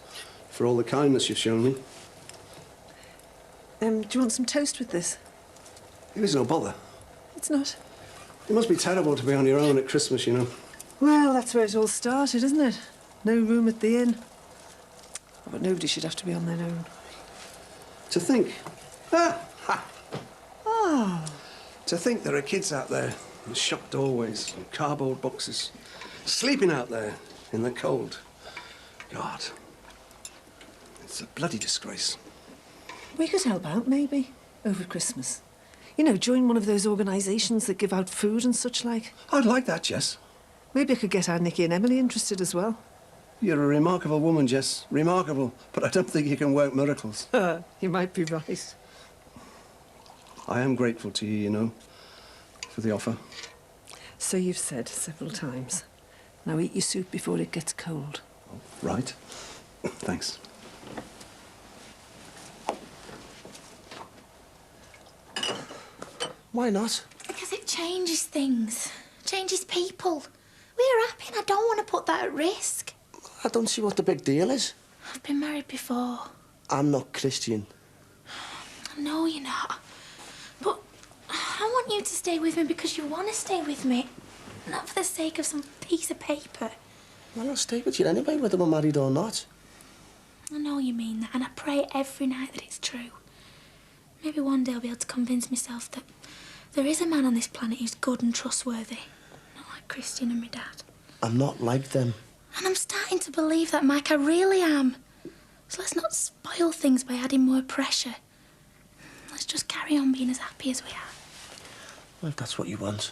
for all the kindness you've shown me. Do you want some toast with this? It is no bother. It's not. It must be terrible to be on your own at Christmas, you know. Well, that's where it all started, isn't it? No room at the inn. Oh, but nobody should have to be on their own. To think... Ah! Ha! Oh. To think there are kids out there in shop doorways and cardboard boxes, sleeping out there in the cold. God. It's a bloody disgrace. We could help out, maybe, over Christmas. You know, join one of those organisations that give out food and such like. I'd like that, Jess. Maybe I could get our Nicky and Emily interested as well. You're a remarkable woman, Jess. Remarkable. But I don't think you can work miracles. You might be right. I am grateful to you, you know, for the offer. So you've said several times. Now eat your soup before it gets cold. Oh, right. Thanks. Why not? Because it changes things, changes people. We're happy and I don't want to put that at risk. I don't see what the big deal is. I've been married before. I'm not Christian. I know you're not. But I want you to stay with me because you want to stay with me. Not for the sake of some piece of paper. Well, I'll stay with you anyway, whether we're married or not. I know you mean that, and I pray every night that it's true. Maybe one day I'll be able to convince myself that there is a man on this planet who's good and trustworthy. Not like Christian and my dad. I'm not like them. And I'm starting to believe that, Mike, I really am. So let's not spoil things by adding more pressure. Let's just carry on being as happy as we are. Well, if that's what you want.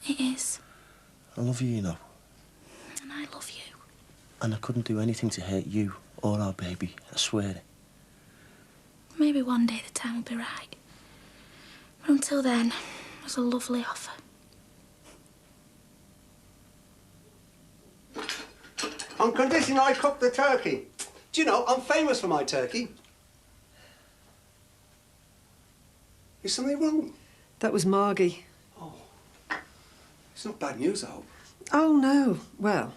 It is. I love you, you know. And I love you. And I couldn't do anything to hurt you or our baby, I swear it. Maybe one day the time will be right. But until then, it's a lovely offer. On condition I cook the turkey. Do you know, I'm famous for my turkey. Is something wrong? That was Margie. It's not bad news, I hope. Oh, no. Well,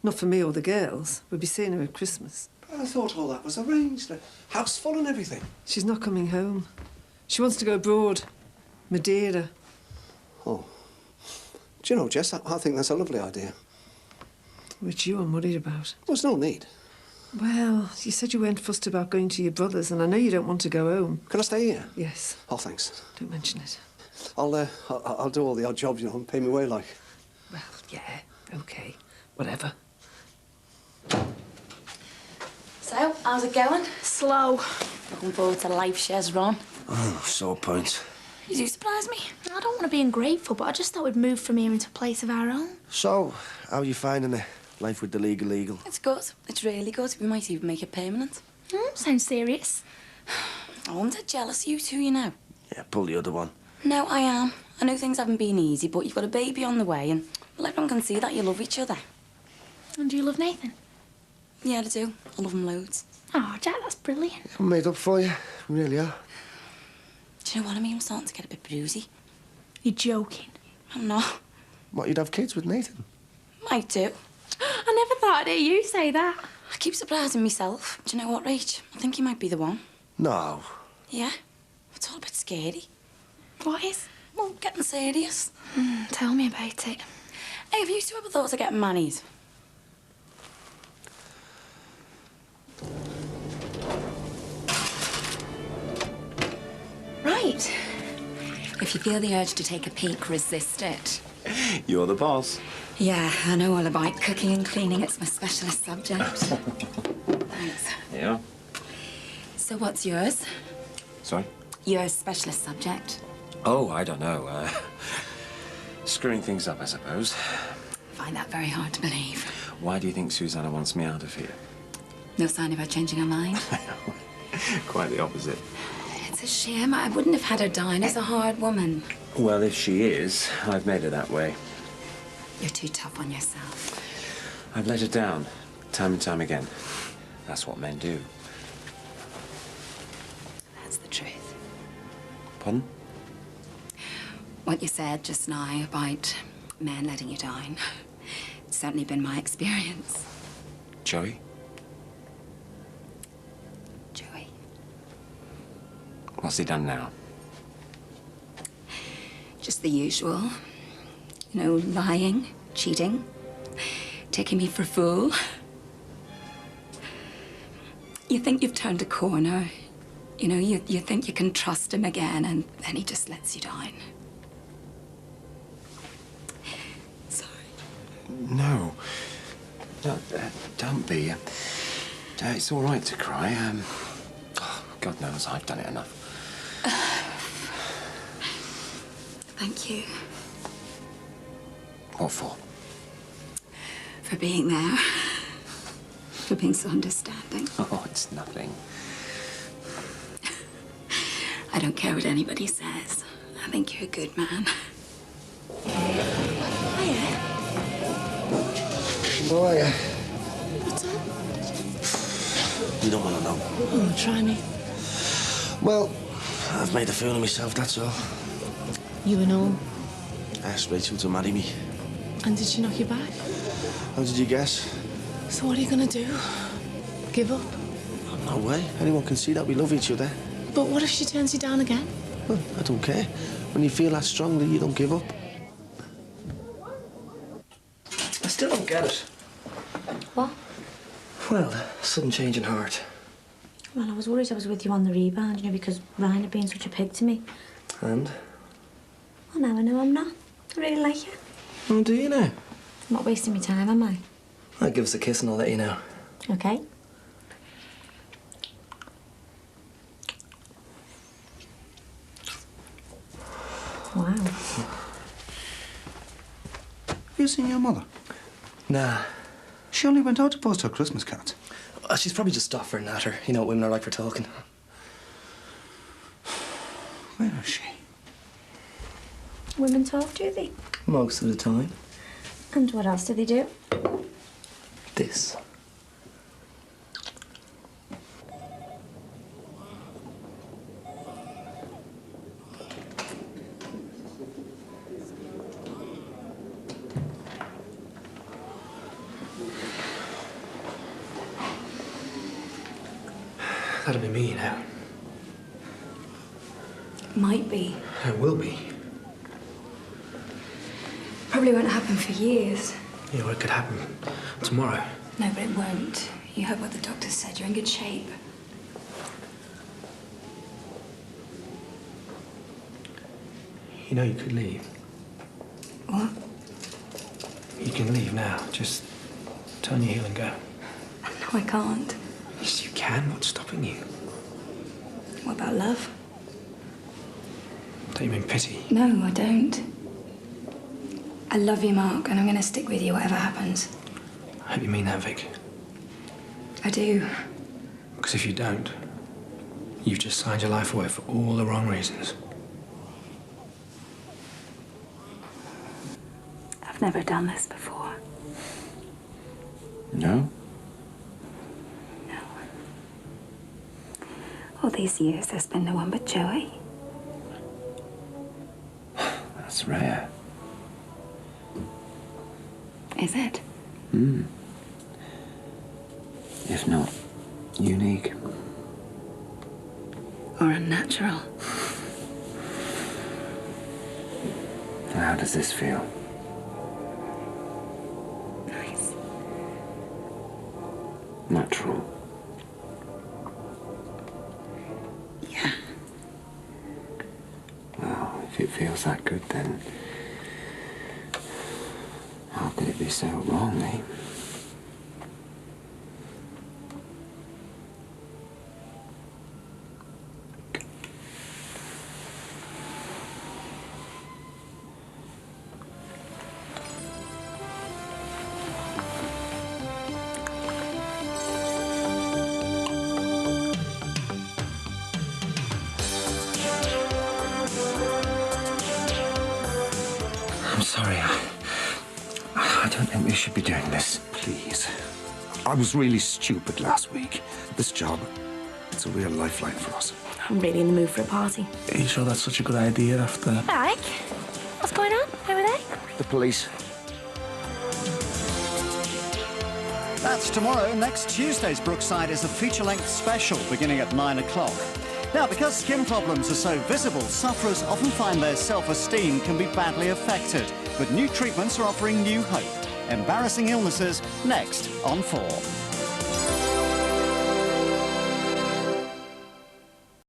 not for me or the girls. We'll be seeing her at Christmas. But I thought all that was arranged. The house full and everything. She's not coming home. She wants to go abroad. Madeira. Oh. Do you know, Jess, I think that's a lovely idea. Which you are worried about. There's no need. Well, you said you weren't fussed about going to your brother's, and I know you don't want to go home. Can I stay here? Yes. Oh, thanks. Don't mention it. I'll do all the odd jobs, you know, and pay me way like. Well, yeah, OK. Whatever. So, how's it going? Slow. Looking forward to life shares run. Oh, sore point. You do surprise me. I don't want to be ungrateful, but I just thought we'd move from here into a place of our own. So, how are you finding it? Life with the legal? It's good. It's really good. We might even make it permanent. Sounds serious. I won't get jealous of you two, you know. Yeah, pull the other one. No, I am. I know things haven't been easy, but you've got a baby on the way, and well, everyone can see that you love each other. And do you love Nathan? Yeah, I do. I love him loads. Oh, Jack, that's brilliant. I'm made up for you. Really are. Do you know what I mean? I'm starting to get a bit bruisey. You're joking. I'm not. What, you'd have kids with Nathan? Might do. I never thought I'd hear you say that. I keep surprising myself. Do you know what, Rach? I think he might be the one. No. Yeah? It's all a bit scary. What is? Well, getting serious. Tell me about it. Hey, have you two ever thought of getting married? Right. If you feel the urge to take a peek, resist it. You're the boss. Yeah, I know all about cooking and cleaning. It's my specialist subject. Thanks. Yeah. So what's yours? Sorry? Your specialist subject. Oh, I don't know. Screwing things up, I suppose. I find that very hard to believe. Why do you think Susanna wants me out of here? No sign of her changing her mind? Quite the opposite. It's a shame. I wouldn't have had her down as a hard woman. Well, if she is, I've made her that way. You're too tough on yourself. I've let her down, time and time again. That's what men do. That's the truth. Pardon? What you said just now about men letting you down, it's certainly been my experience. Joey? Joey. What's he done now? Just the usual. You know, lying, cheating, taking me for a fool. You think you've turned a corner. You know, you think you can trust him again, and then he just lets you down. Sorry. No. No, don't be. It's all right to cry. Oh, God knows I've done it enough. Thank you. What for? For being there. For being so understanding. Oh, it's nothing. I don't care what anybody says. I think you're a good man. How are you? What's up? You don't want to know. Try me. Well, I've made a fool of myself, that's all. You and all. I asked Rachel to marry me. And did she knock you back? How did you guess? So what are you gonna do? Give up? No way. Anyone can see that we love each other. But what if she turns you down again? Well, I don't care. When you feel that strongly, you don't give up. I still don't get it. What? Well, sudden change in heart. Well, I was worried I was with you on the rebound, you know, because Ryan had been such a pig to me. And? Well, now I know I'm not. I really like you. Oh, do you now? I'm not wasting my time, am I? I'll give us a kiss and I'll let you know. Okay. Wow. Have you seen your mother? Nah. She only went out to post her Christmas cards. She's probably just stopped for a natter. You know what women are like for talking. Where is she? Women talk, do they? Most of the time. And what else do they do? This. That'll be me now. Might be. It will be. Probably won't happen for years. You know, it could happen tomorrow. No, but it won't. You heard what the doctor said. You're in good shape. You know you could leave. What? You can leave now. Just turn your heel and go. No, I can't. Yes, you can. What's stopping you? What about love? Don't you mean pity? No, I don't. I love you, Mark, and I'm going to stick with you whatever happens. I hope you mean that, Vic. I do. Because if you don't, you've just signed your life away for all the wrong reasons. I've never done this before. No? No. All these years, there's been no one but Joey. That's rare. Is it? Hmm. if not unique. Or unnatural. How does this feel? Nice. Natural. Yeah. Well, if it feels that good, then how could it be so wrong, eh? I'm sorry. I don't think we should be doing this. Please. I was really stupid last week. This job, it's a real lifeline for us. I'm really in the mood for a party. Are you sure that's such a good idea after... Mike, what's going on? Who are they? The police. That's tomorrow. Next Tuesday's Brookside is a feature-length special beginning at 9 o'clock. Now, because skin problems are so visible, sufferers often find their self-esteem can be badly affected. But new treatments are offering new hope. Embarrassing illnesses, next on 4.